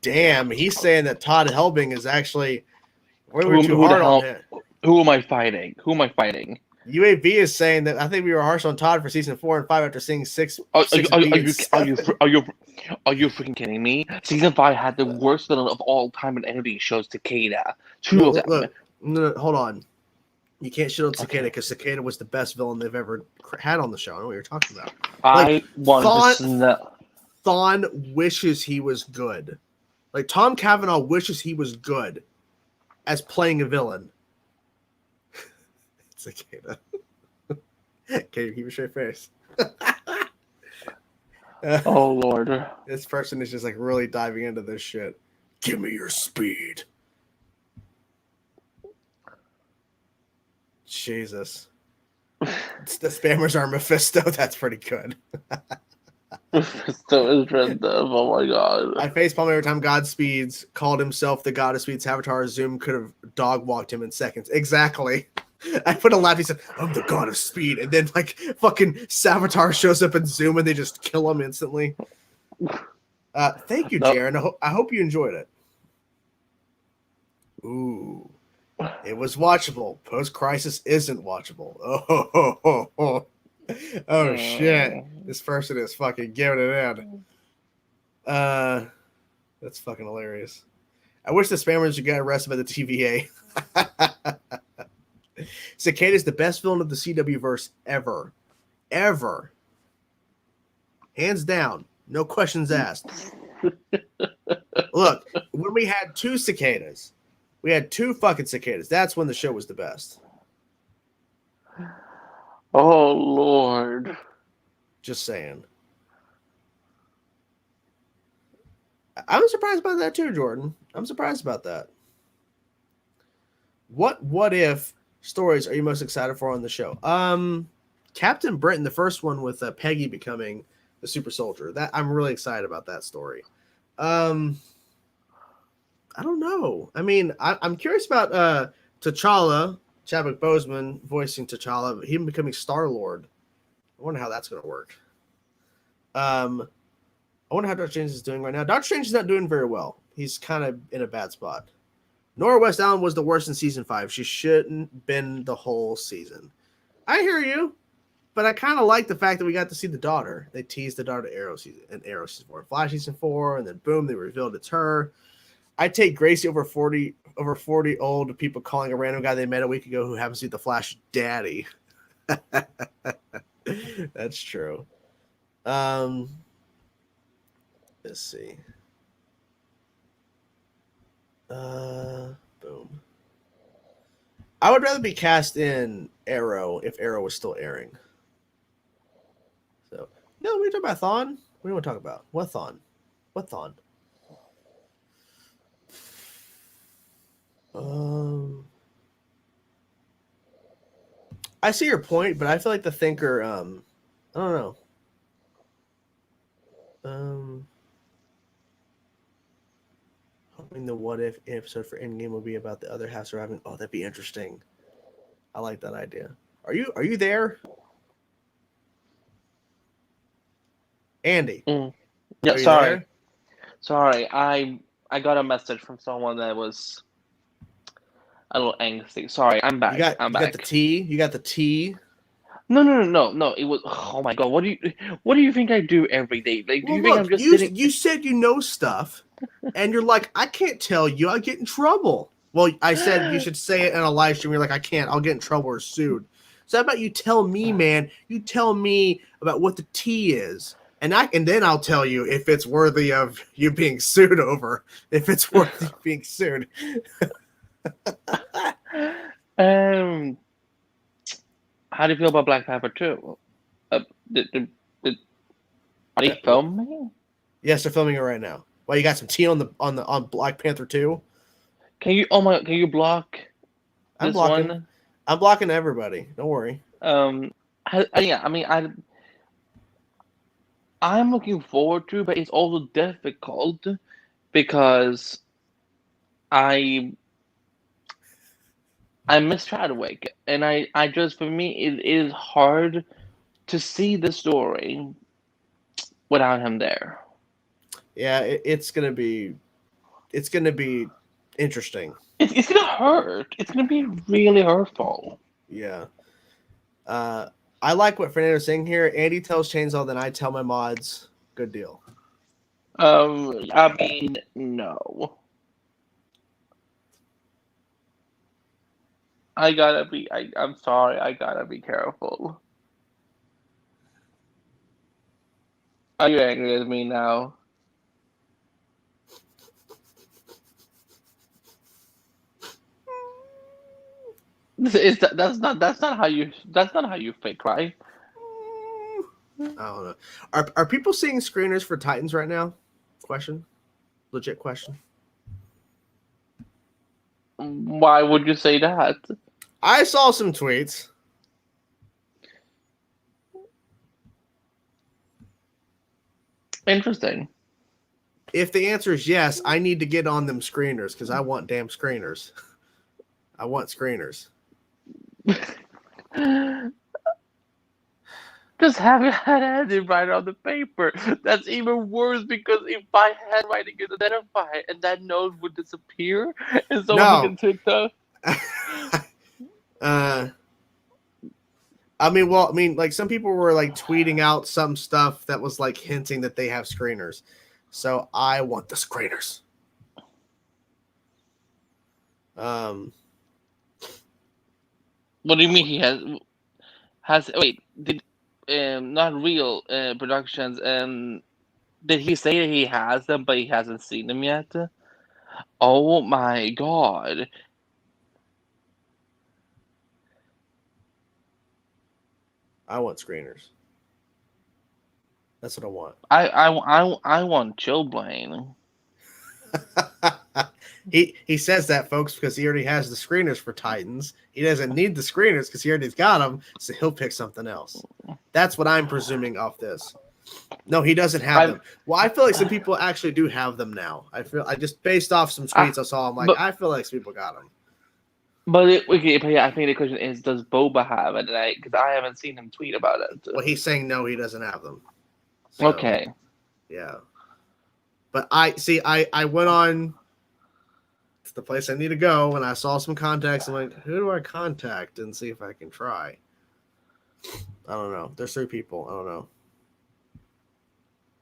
A: damn! He's saying that Todd Helbing is actually way too hard on him.
B: Who am I fighting?
A: UAB is saying that I think we were harsh on Todd for season 4 and 5 after seeing 6.
B: Are you freaking kidding me? Season 5 had the worst villain of all time in anything shows, Takeda. Two of them.
A: No, hold on. You can't shit on Cicada because Cicada was the best villain they've ever had on the show. I know what you're talking about. Thawne wishes he was good. Like Tom Cavanaugh wishes he was good as playing a villain. Cicada. Can you keep a straight face?
B: Oh Lord.
A: This person is just like really diving into this shit. Give me your speed. Jesus. The spammers are Mephisto. That's pretty good.
B: Mephisto is Red Dev. Oh my god.
A: I facepalm every time Godspeeds called himself the God of Speeds. Avatar Zoom could have dog walked him in seconds. Exactly. I put a laugh. He said, I'm the God of Speed. And then like fucking Savitar shows up in Zoom and they just kill him instantly. Thank you, Jaren. I hope you enjoyed it. Ooh. It was watchable. Post-crisis isn't watchable. Oh shit. This person is fucking giving it in. That's fucking hilarious. I wish the spammers would get arrested by the TVA. Cicada is the best villain of the CW verse ever. Hands down. No questions asked. Look, when we had 2 cicadas, we had 2 fucking cicadas. That's when the show was the best.
B: Oh Lord.
A: Just saying. I'm surprised about that too, Jordan. I'm surprised about that. What if stories are you most excited for on the show? Captain Britain, the first one with Peggy becoming the super soldier. That I'm really excited about that story. I don't know. I mean, I'm curious about T'Challa, Chadwick Boseman voicing T'Challa, him becoming Star-Lord. I wonder how that's going to work. I wonder how Doctor Strange is doing right now. Doctor Strange is not doing very well. He's kind of in a bad spot. Nora West Allen was the worst in season 5. She shouldn't been the whole season. I hear you, but I kind of like the fact that we got to see the daughter. They teased the daughter Arrow season 4, Flash season 4, and then boom, they revealed it's her. I take Gracie over 40 old people calling a random guy they met a week ago who happens to be the Flash daddy. That's true. Let's see. Boom. I would rather be cast in Arrow if Arrow was still airing. So, no, we talk about Thawne. What do you want to talk about? What Thawne? What Thawne? I see your point, but I feel like the thinker. I don't know. Hoping the what if episode for Endgame will be about the other half surviving. Oh, that'd be interesting. I like that idea. Are you there, Andy?
B: Yeah,
A: Are you
B: sorry.
A: there?
B: Sorry, I got a message from someone that was a little angsty. Sorry, I'm back.
A: You got the tea. You got the tea.
B: No. It was. Oh my God. What do you think I do every day? Like, do
A: Well,
B: you think I'm
A: look,
B: just sitting?
A: you said you know stuff, and you're like, I can't tell you. I get in trouble. Well, I said you should say it in a live stream. You're like, I can't. I'll get in trouble or sued. So how about you tell me, man? You tell me about what the tea is, and then I'll tell you if it's worthy of you being sued over. If it's worthy of being sued.
B: How do you feel about Black Panther 2? Did, are they filming?
A: Yes, they're filming it right now. Well, you got some tea on Black Panther 2?
B: Can you? Oh my! Can you block this one?
A: I'm blocking everybody. Don't worry.
B: Yeah. I mean, I'm looking forward to, but it's also difficult because I miss Chadwick, and I just for me it is hard to see the story without him there.
A: Yeah, it's gonna be interesting.
B: It's gonna hurt. It's gonna be really hurtful.
A: Yeah. I like what Fernando's saying here. Andy tells Chainsaw, then I tell my mods. Good deal.
B: I mean, no. I'm sorry, I gotta be careful. Are you angry with me now? That's not how you fake, right?
A: I don't know. Are people seeing screeners for Titans right now? Question. Legit question.
B: Why would you say that?
A: I saw some tweets.
B: Interesting.
A: If the answer is yes, I need to get on them screeners because I want damn screeners. I want screeners.
B: Just have your handwriting on the paper. That's even worse because if my handwriting is identified and that note would disappear and someone can take the
A: I mean, like some people were like tweeting out some stuff that was like hinting that they have screeners. So I want the screeners.
B: What do you mean he has wait, did not real productions Did he say that he has them, but he hasn't seen them yet? Oh my god!
A: I want screeners. That's what I want.
B: I want Chillblaine.
A: He says that, folks, because he already has the screeners for Titans. He doesn't need the screeners because he already's got them, so he'll pick something else. That's what I'm presuming off this. No, he doesn't have them. Well, I feel like some people actually do have them now. I just based off some tweets I saw. I'm like, I feel like some people got them.
B: But I think the question is, does Boba have it? Because I haven't seen him tweet about it.
A: Well, he's saying no, he doesn't have them. So,
B: okay.
A: Yeah. But I went on to the place I need to go, and I saw some contacts. I'm like, who do I contact and see if I can try? I don't know. There's 3 people. I don't know.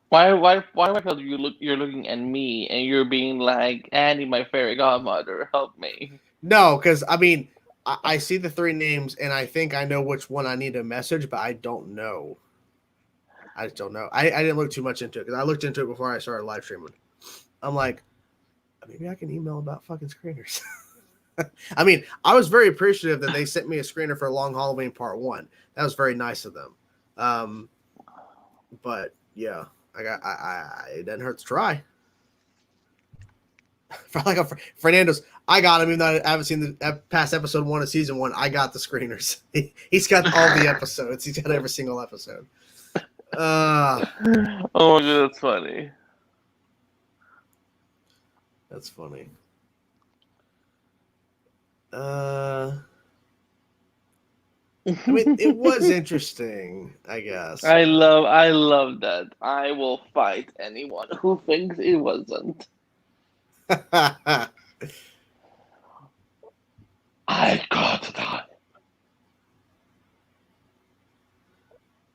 B: Why do I feel you're looking at me and you're being like, Andy, my fairy godmother, help me?
A: No, because I mean, I see the 3 names and I think I know which one I need to message, but I don't know. I just don't know. I didn't look too much into it because I looked into it before I started live streaming. I'm like, maybe I can email about fucking screeners. I mean, I was very appreciative that they sent me a screener for Long Halloween Part 1. That was very nice of them. But yeah. It doesn't hurt to try. Fernando's, I got him, even though I haven't seen the past episode 1 of season 1. I got the screeners. He's got all the episodes. He's got every single episode.
B: Oh my god, that's funny.
A: That's funny. I mean, it was interesting, I guess.
B: I love that. I will fight anyone who thinks it wasn't. I got that.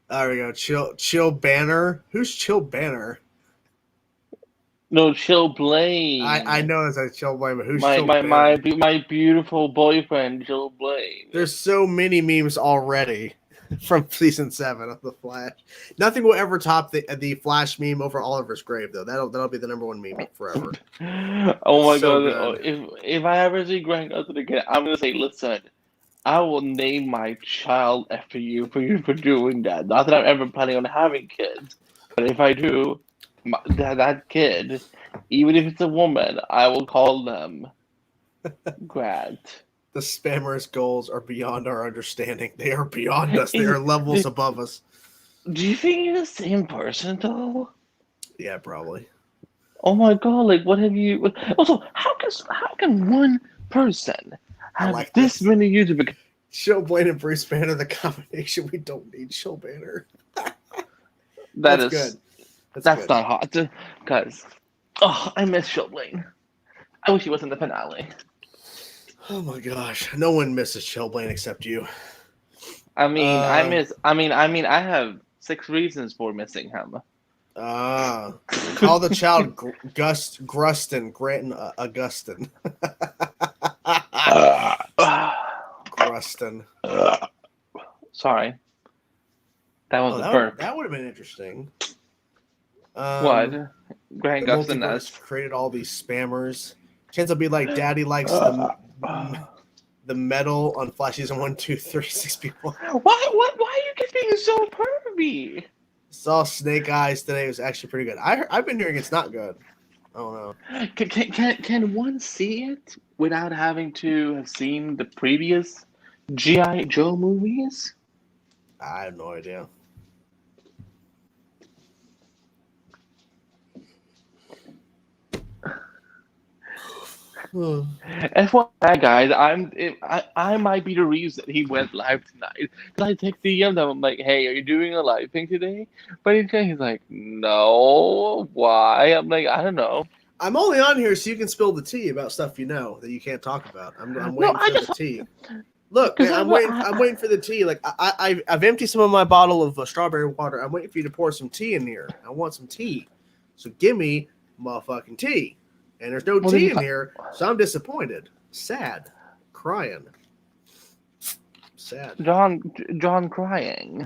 A: There we go. Chill Banner. Who's Chill Banner?
B: No, Chillblaine.
A: I know it's a Chillblaine, but who's
B: my beautiful boyfriend, Chillblaine.
A: There's so many memes already from season 7 of the Flash. Nothing will ever top the Flash meme over Oliver's grave, though. That'll be the #1 meme forever.
B: Oh my god! If I ever see Grant Gustin again, I'm gonna say, listen, I will name my child after you for doing that. Not that I'm ever planning on having kids, but if I do, that kid, even if it's a woman, I will call them Grant.
A: The spammers' goals are beyond our understanding. They are beyond us. They are levels above us.
B: Do you think you're the same person, though?
A: Yeah, probably.
B: Oh my god! Like, what have you? Also, how can one person have this many YouTube?
A: Chillblaine and Bruce Banner, the combination we don't need. Chill Banner.
B: That's
A: good.
B: That's
A: good.
B: not hot, guys. Oh, I miss Chillblaine. I wish he was in the finale.
A: Oh my gosh, no one misses Chillblaine except you.
B: I mean, I have 6 reasons for missing him.
A: Call the child Grustin, Grant Augustin. Grustin.
B: Sorry. That was a burp.
A: That would have been interesting.
B: What? Grant Gustin has
A: created all these spammers. Chance will be like, Daddy likes the metal on Flash season 1, 2, 3, 6 people.
B: Why are you guys being so pervy?
A: Saw Snake Eyes today. It was actually pretty good. I've been hearing it's not good. I don't know.
B: Can one see it without having to have seen the previous G.I. Joe movies?
A: I have no idea.
B: FYI, guys, I might be the reason he went live tonight. Because I text DM them, I'm like, hey, are you doing a live thing today? But he's like, no, why? I'm like, I don't know.
A: I'm only on here so you can spill the tea about stuff you know that you can't talk about. I'm waiting for the tea. Look, man, I'm waiting for the tea. Like I've emptied some of my bottle of strawberry water. I'm waiting for you to pour some tea in here. I want some tea. So give me motherfucking tea. And there's no tea in here, so I'm disappointed. Sad. Crying. Sad.
B: John crying.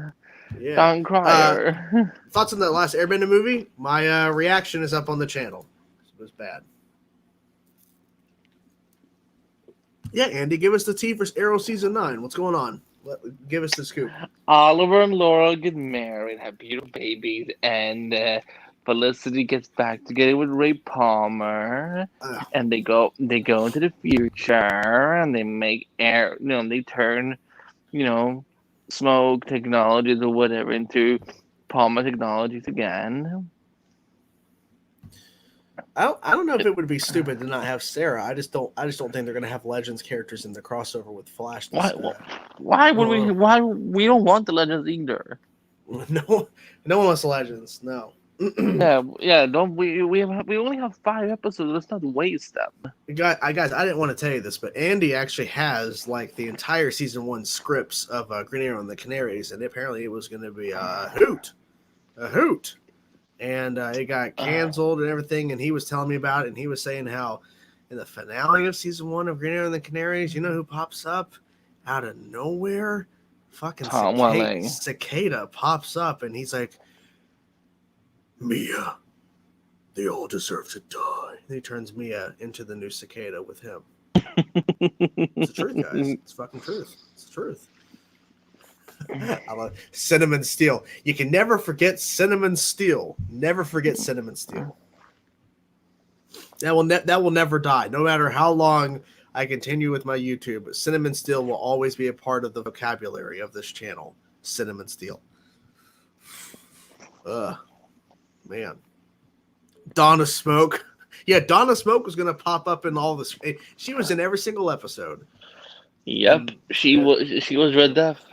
A: Yeah.
B: Town Crier.
A: Thoughts on the last Airbender movie? My reaction is up on the channel. It was bad. Yeah, Andy, give us the tea for Arrow season 9. What's going on? Give us the scoop.
B: Oliver and Laura get married, have beautiful babies, and Felicity gets back together with Ray Palmer, and they go into the future, and they make air, they turn, smoke technologies or whatever into Palmer technologies again.
A: I don't know if it would be stupid to not have Sarah. I just don't think they're gonna have Legends characters in the crossover with Flash.
B: Why would we? Why we don't want the Legends either?
A: No one wants the Legends. No.
B: yeah. Don't we? We only have 5 episodes. Let's not waste them.
A: Guys, I didn't want to tell you this, but Andy actually has like the entire season 1 scripts of Green Arrow and the Canaries, and apparently it was going to be a hoot, and it got canceled and everything. And he was telling me about it, and he was saying how in the finale of season 1 of Green Arrow and the Canaries, you know who pops up out of nowhere? Fucking Cicada pops up, and he's like, Mia, they all deserve to die. And he turns Mia into the new Cicada with him. It's the truth, guys. It's fucking truth. It's the truth. I love Cinnamon Steel. You can never forget Cinnamon Steel. Never forget Cinnamon Steel. That will never die. No matter how long I continue with my YouTube, Cinnamon Steel will always be a part of the vocabulary of this channel. Cinnamon Steel. Man. Donna Smoke. Yeah, Donna Smoke was going to pop up in all this. She was in every single episode.
B: Yep, she was Red Death.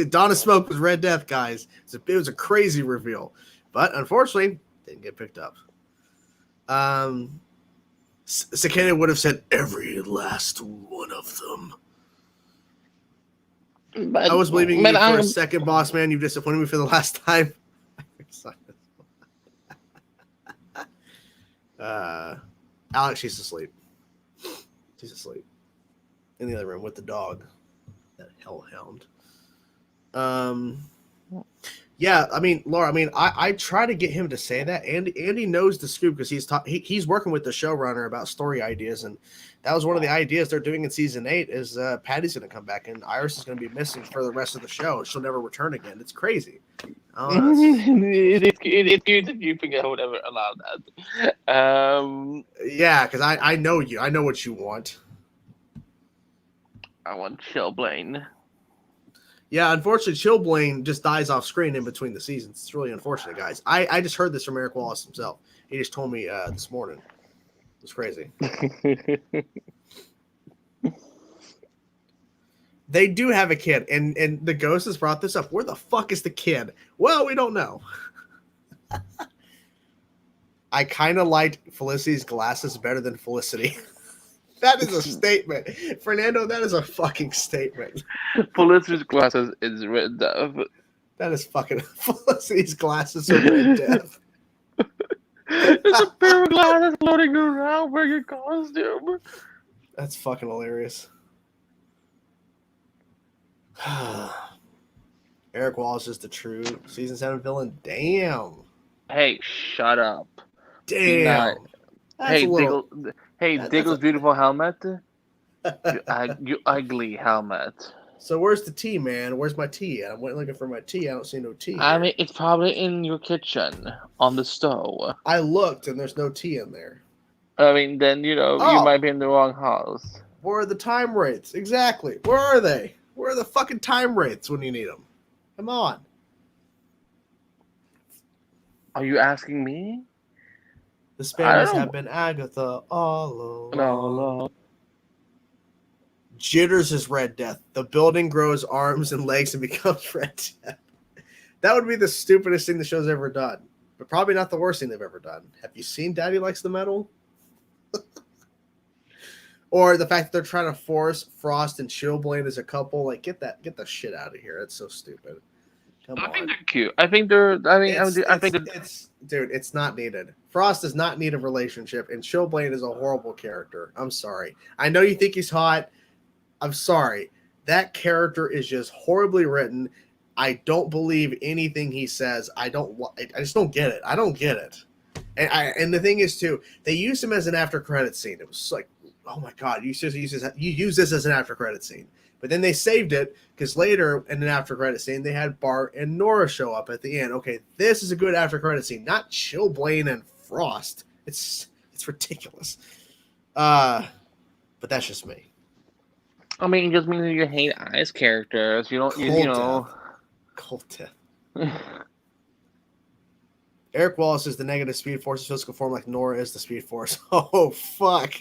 A: Donna Smoke was Red Death, guys. It was a crazy reveal, but unfortunately, didn't get picked up. Cicada would have said every last one of them. But, I was believing you for a second, boss man. You've disappointed me for the last time. Alex, she's asleep. She's asleep in the other room with the dog. That hellhound. Yeah, I mean, Laura. I mean, I try to get him to say that. Andy knows the scoop because he's working with the showrunner about story ideas, and that was one of the ideas they're doing in season 8. Is Patty's going to come back and Iris is going to be missing for the rest of the show. She'll never return again. It's crazy.
B: It's cute if you think I would ever allow that.
A: Yeah, because I know you. I know what you want.
B: I want Chillblaine.
A: Yeah, unfortunately, Chillblaine just dies off screen in between the seasons. It's really unfortunate, guys. I just heard this from Eric Wallace himself. He just told me this morning. It's crazy. They do have a kid, and the ghost has brought this up. Where the fuck is the kid? Well, we don't know. I kind of liked Felicity's glasses better than Felicity. That is a statement. Fernando, that is a fucking statement.
B: Felicity's glasses is Red Death.
A: That is fucking... Felicity's glasses are Red Death.
B: It's a pair of glasses floating around wearing a costume.
A: That's fucking hilarious. Eric Wallace is the true season 7 villain. Damn.
B: Hey, shut up.
A: Damn.
B: Hey, Diggle's beautiful helmet. You ugly helmet.
A: So where's the tea, man? Where's my tea? I went looking for my tea. I don't see no tea.
B: I mean, it's probably in your kitchen on the stove.
A: I looked and there's no tea in there.
B: I mean, then you might be in the wrong house.
A: Where are the time rates? Exactly. Where are they? Where are the fucking time rates when you need them? Come on.
B: Are you asking me?
A: The Spanish have been Agatha all along.
B: No.
A: Jitters is Red Death. The building grows arms and legs and becomes Red Death. That would be the stupidest thing the show's ever done. But probably not the worst thing they've ever done. Have you seen Daddy Likes the Metal? Or the fact that they're trying to force Frost and Chillblaine as a couple. Like, get the shit out of here. That's so stupid. Come on.
B: I think they're cute. I think they're.
A: Dude, it's not needed. Frost does not need a relationship, and Chillblaine is a horrible character. I'm sorry. I know you think he's hot. I'm sorry. That character is just horribly written. I don't believe anything he says. I just don't get it. I don't get it. And the thing is too, they used him as an after credit scene. It was like, oh my god, you use this as an after credit scene. But then they saved it because later in an after credit scene they had Bart and Nora show up at the end. Okay, this is a good after credit scene, not Chillblaine and Frost. It's ridiculous. But that's just me.
B: I mean, it just means you hate Ice characters. You don't, you know.
A: Cold death. Eric Wallace is the negative Speed Force's physical form, like Nora is the Speed Force. Oh fuck.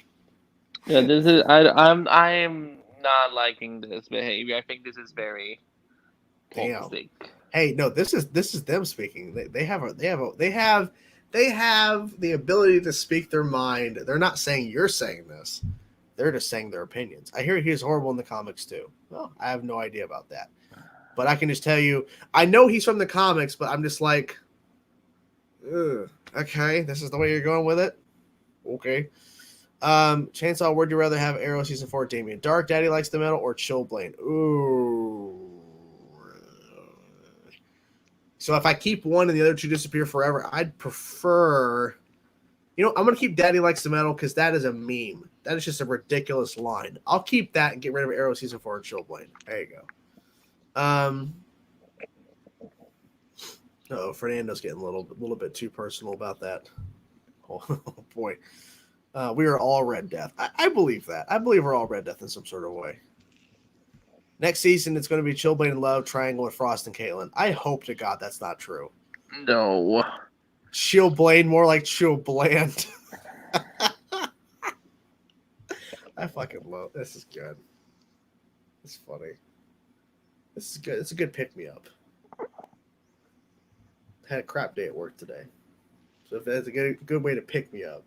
B: Yeah, this is. I am not liking this behavior. I think this is very toxic.
A: Hey, no, this is them speaking. They have the ability to speak their mind. They're not saying you're saying this. They're just saying their opinions. I hear he's horrible in the comics too. Well, I have no idea about that. But I can just tell you, I know he's from the comics, but I'm just like, ugh, okay, this is the way you're going with it? Okay. Chainsaw, would you rather have Arrow Season 4 Damien Dark, Daddy Likes the Metal, or Chillblaine? Ooh. So if I keep one and the other two disappear forever, I'd prefer... I'm going to keep Daddy Likes the Metal because that is a meme. That is just a ridiculous line. I'll keep that and get rid of Arrow Season 4 and Chillblaine. There you go. Fernando's getting a little bit too personal about that. Oh boy. We are all Red Death. I believe that. I believe we're all Red Death in some sort of way. Next season, it's going to be Chillblaine and Love Triangle with Frost and Caitlin. I hope to God that's not true.
B: No.
A: Chillblaine, more like Chillbland. I fucking love this. Is good. It's funny. This is good. It's a good pick-me-up. Had a crap day at work today. So if that's a good way to pick me up.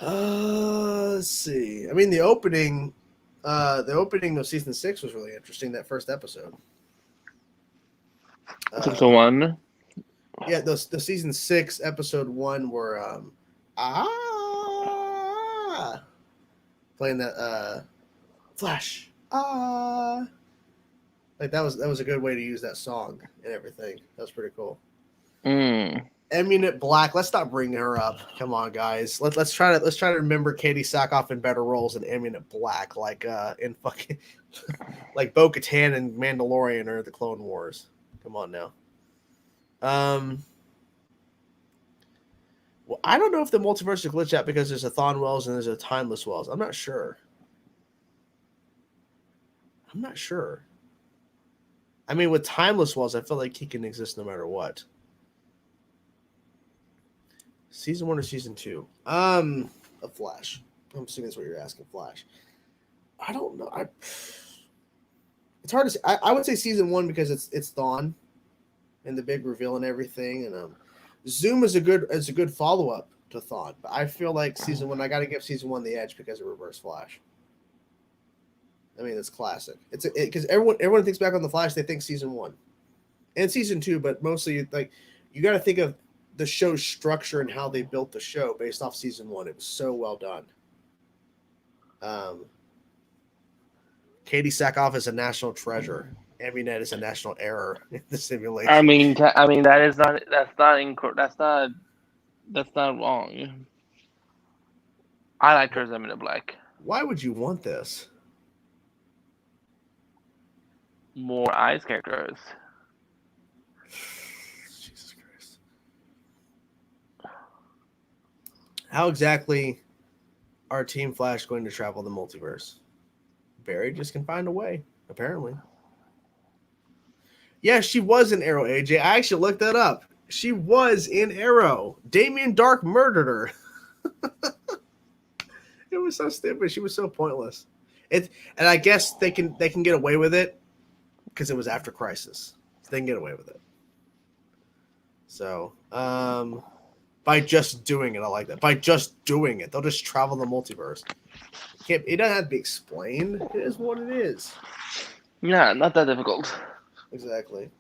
A: Let's see. I mean, the opening of season 6 was really interesting. That first episode.
B: The one.
A: Yeah, the season 6 episode 1 were playing that Flash like that was a good way to use that song and everything. That was pretty cool. Eminent Black. Let's not bring her up. Come on, guys. Let's try to remember Katie Sackhoff in better roles than Eminent Black, like in fucking like Bo-Katan and Mandalorian or the Clone Wars. Come on now. Well, I don't know if the multiverse is glitched out because there's a Thawne Wells and there's a Timeless Wells. I'm not sure. I mean, with Timeless Wells, I feel like he can exist no matter what. Season 1 or season 2? Of Flash. I'm assuming that's what you're asking, Flash. I don't know. It's hard to say. I would say season 1 because it's Thawne and the big reveal and everything. And Zoom is a good follow up to Thawne, but I feel like season 1. I got to give season 1 the edge because of Reverse Flash. I mean, it's classic. It's because everyone thinks back on the Flash, they think season 1 and season 2, but mostly like you got to think of the show's structure and how they built the show based off season 1. It was so well done. Katie Sackhoff is a national treasure. Aminet is a national error in the simulation.
B: I mean that's not wrong. I like her as Eminent Black.
A: Why would you want this?
B: More Ice characters.
A: Jesus Christ. How exactly are Team Flash going to travel the multiverse? Barry just can find a way, apparently. Yeah, she was in Arrow, AJ. I actually looked that up. She was in Arrow. Damien Dark murdered her. It was so stupid. She was so pointless. And I guess they can get away with it because it was after Crisis. So they can get away with it. So, by just doing it, I like that. By just doing it, they'll just travel the multiverse. It doesn't have to be explained. It is what it is.
B: Yeah, not that difficult.
A: Exactly.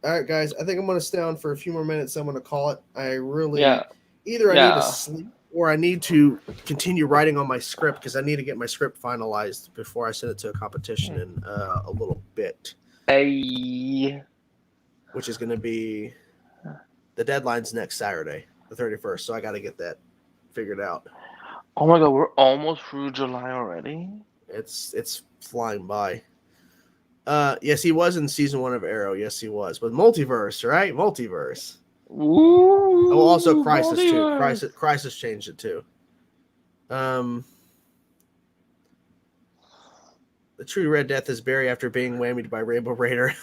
A: All right, guys. I think I'm going to stay on for a few more minutes. I'm going to call it. I really...
B: Yeah.
A: Either I need to sleep or I need to continue writing on my script because I need to get my script finalized before I send it to a competition in a little bit.
B: Hey.
A: Which is going to be the deadline's next Saturday, the 31st. So I got to get that figured out.
B: Oh my god, we're almost through July already.
A: It's flying by. Yes, he was in season 1 of Arrow. Yes, he was. But multiverse, right? Multiverse.
B: Ooh.
A: Oh, also Crisis too.
B: Multiverse.
A: Crisis changed it too. The true Red Death is Barry after being whammied by Rainbow Raider.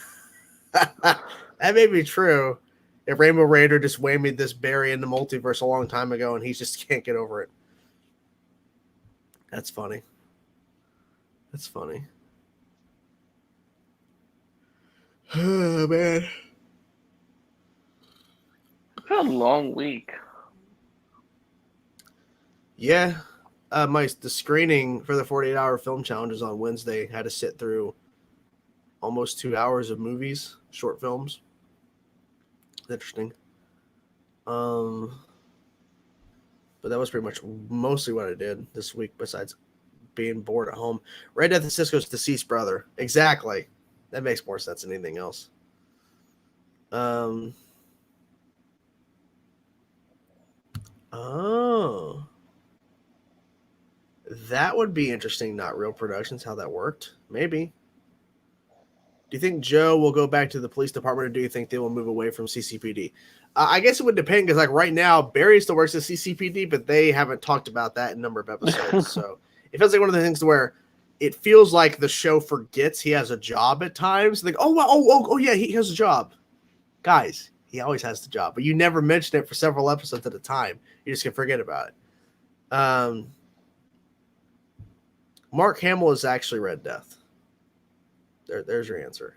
A: That may be true. If Rainbow Raider just whammied this Barry in the multiverse a long time ago and he just can't get over it. That's funny. That's funny. Oh, man.
B: It's been a long week.
A: Yeah. The screening for the 48-hour film challenge is on Wednesday. Had to sit through almost 2 hours of movies, short films. Interesting. But that was pretty much mostly what I did this week besides being bored at home. Red Death and Cisco's deceased brother. Exactly. That makes more sense than anything else. Oh. That would be interesting, not Real Productions, how that worked. Maybe. Do you think Joe will go back to the police department, or do you think they will move away from CCPD? I guess it would depend, because like right now, Barry still works at CCPD, but they haven't talked about that in a number of episodes. So it feels like one of the things where it feels like the show forgets he has a job at times. Like, oh yeah, he has a job. Guys, he always has the job, but you never mention it for several episodes at a time. You just can forget about it. Mark Hamill is actually Red Death. There's your answer.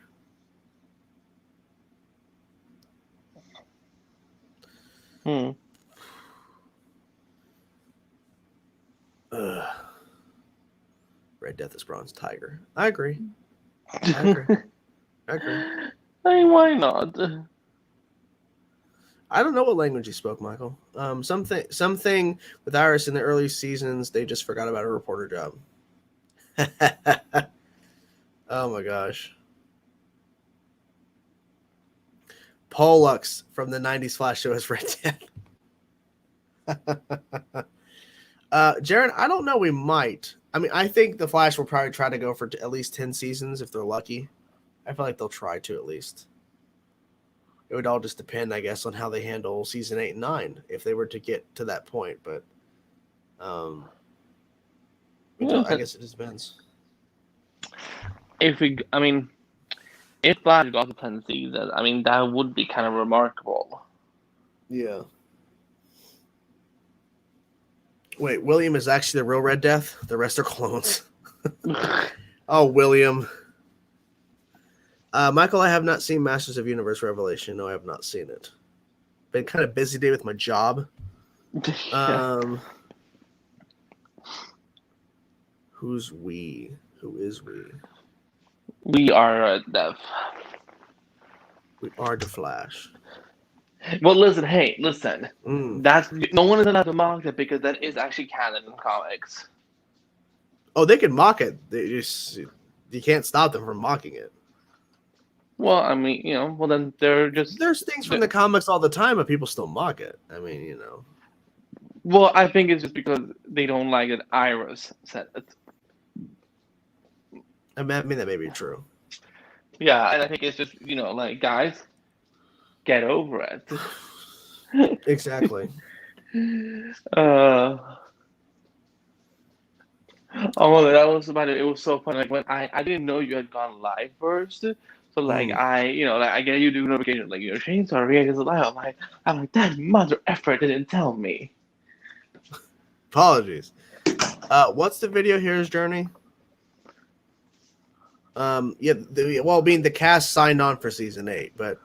A: Red Death is Bronze Tiger. I agree.
B: I mean, why not?
A: I don't know what language he spoke, Michael. Something with Iris in the early seasons, they just forgot about a reporter job. Oh my gosh. Paul Lux from the 90s Flash show is Red Death. Jaron, I don't know. We might. I mean, I think the Flash will probably try to go for at least 10 seasons if they're lucky. I feel like they'll try to at least. It would all just depend, I guess, on how they handle season 8 and 9 if they were to get to that point. But I guess it just depends.
B: If Flash got to 10 seasons, I mean, that would be kind of remarkable.
A: Yeah. Wait, William is actually the real Red Death? The rest are clones. Oh, William. Michael, I have not seen Masters of Universe Revelation. No, I have not seen it. Been kind of busy day with my job. Who's we? Who is we?
B: We are Death.
A: We are the Flash.
B: Well, listen. That's no one is allowed to mock it because that is actually canon in comics.
A: Oh, they can mock it. You can't stop them from mocking it.
B: Well, I mean, well then
A: there's things from the comics all the time, but people still mock it. I mean,
B: Well, I think it's just because they don't like that Iris said it.
A: I mean that may be true.
B: Yeah, and I think it's just like, guys, get over it.
A: Exactly.
B: Oh, that was about it. It was so funny. Like when I didn't know you had gone live first. So like I get you do notification like Chainsaw Reacts live. I'm like that mother effer didn't tell me.
A: Apologies. What's the video Hero's Journey? The cast signed on for season 8, but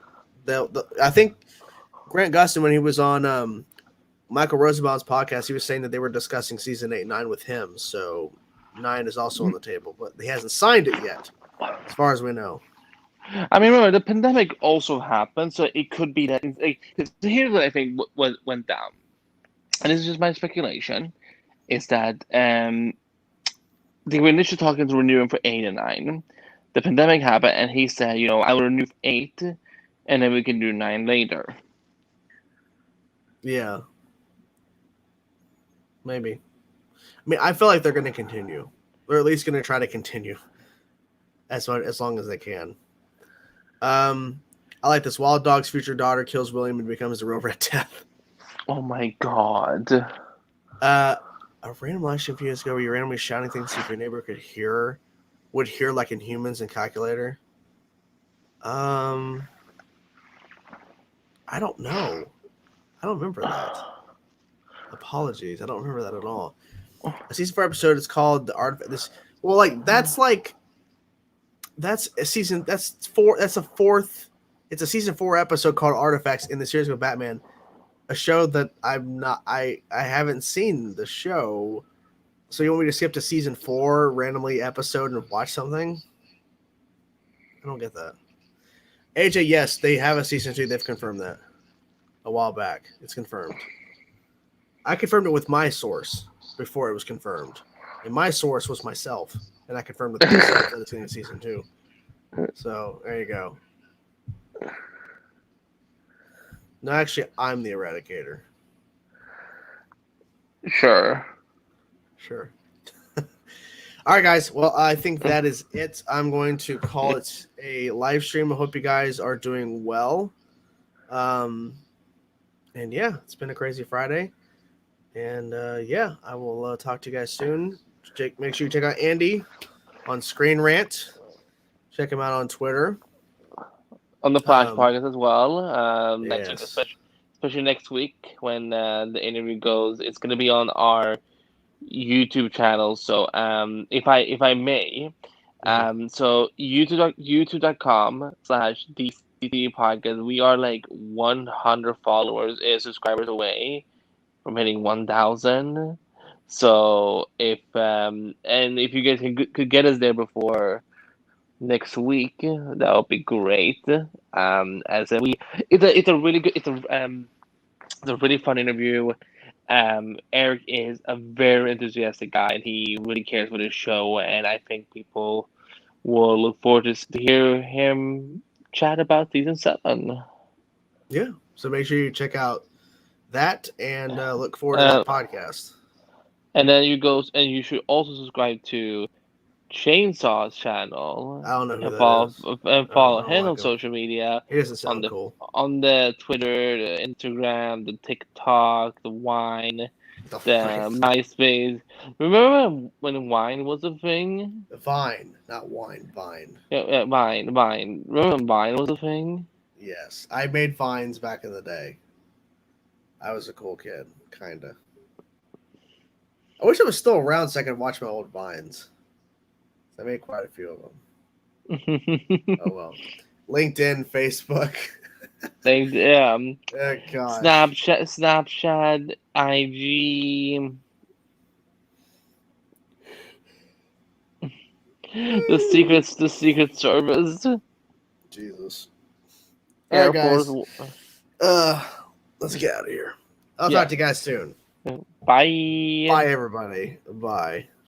A: I think Grant Gustin, when he was on Michael Rosenbaum's podcast, he was saying that they were discussing season 8 and 9 with him. So 9 is also on the table, but he hasn't signed it yet, as far as we know.
B: I mean, remember the pandemic also happened, so it could be that. Here's what I think went down. and this is just my speculation, is that they were initially talking to renew him for 8 and 9. The pandemic happened, and he said, I will renew for 8, and then we can do 9 later.
A: Yeah. Maybe. I mean, I feel like they're going to continue. They're at least going to try to continue as long as they can. I like this. Wild Dog's future daughter kills William and becomes the Real Red Death.
B: Oh my god.
A: A random live stream a few years ago where you're randomly shouting things so if your neighbor would hear like in Humans and Calculator. I don't know. I don't remember that. Apologies. I don't remember that at all. A season 4 episode is called The Art of This. Well, that's a season. That's a fourth. It's a season 4 episode called Artifacts in the series of Batman. A show that I haven't seen the show. So you want me to skip to season 4 randomly episode and watch something? I don't get that. AJ, yes, they have a season 2. They've confirmed that a while back. It's confirmed. I confirmed it with my source before it was confirmed. And my source was myself. And I confirmed with myself that it's going to season 2. So there you go. No, actually, I'm the Eradicator.
B: Sure.
A: All right, guys. Well, I think that is it. I'm going to call it a live stream. I hope you guys are doing well. And yeah, it's been a crazy Friday. And yeah, I will talk to you guys soon. Make sure you check out Andy on Screen Rant. Check him out on Twitter.
B: On the Flash podcast as well.
A: Yes.
B: Next week, especially next week when the interview goes, it's going to be on our YouTube channel. So if I may, so youtube.com/DCT podcast. We are like 100 followers and subscribers away from hitting 1,000. So if you guys could get us there before next week, that would be great. As it's a really good, it's a really fun interview. Eric is a very enthusiastic guy, and he really cares for his show. And I think people will look forward to hear him chat about season 7.
A: Yeah, so make sure you check out that and look forward to that podcast.
B: And then you should also subscribe to Chainsaw's channel.
A: I don't know who
B: and follow him on social media.
A: He doesn't sound cool.
B: On the Twitter, the Instagram, the TikTok, the Wine, the MySpace. Remember when Wine was a thing?
A: Vine, not Wine. Vine.
B: Yeah, Vine. Remember when Vine was a thing?
A: Yes, I made Vines back in the day. I was a cool kid, kinda. I wish I was still around so I could watch my old Vines. I made quite a few of them. Oh well. LinkedIn, Facebook. Oh god.
B: Snapchat, IG. The Secret Service.
A: Jesus.
B: Air
A: All right,
B: Force.
A: guys. Let's get out of here. I'll talk to you guys soon.
B: Bye.
A: Bye, everybody. Bye.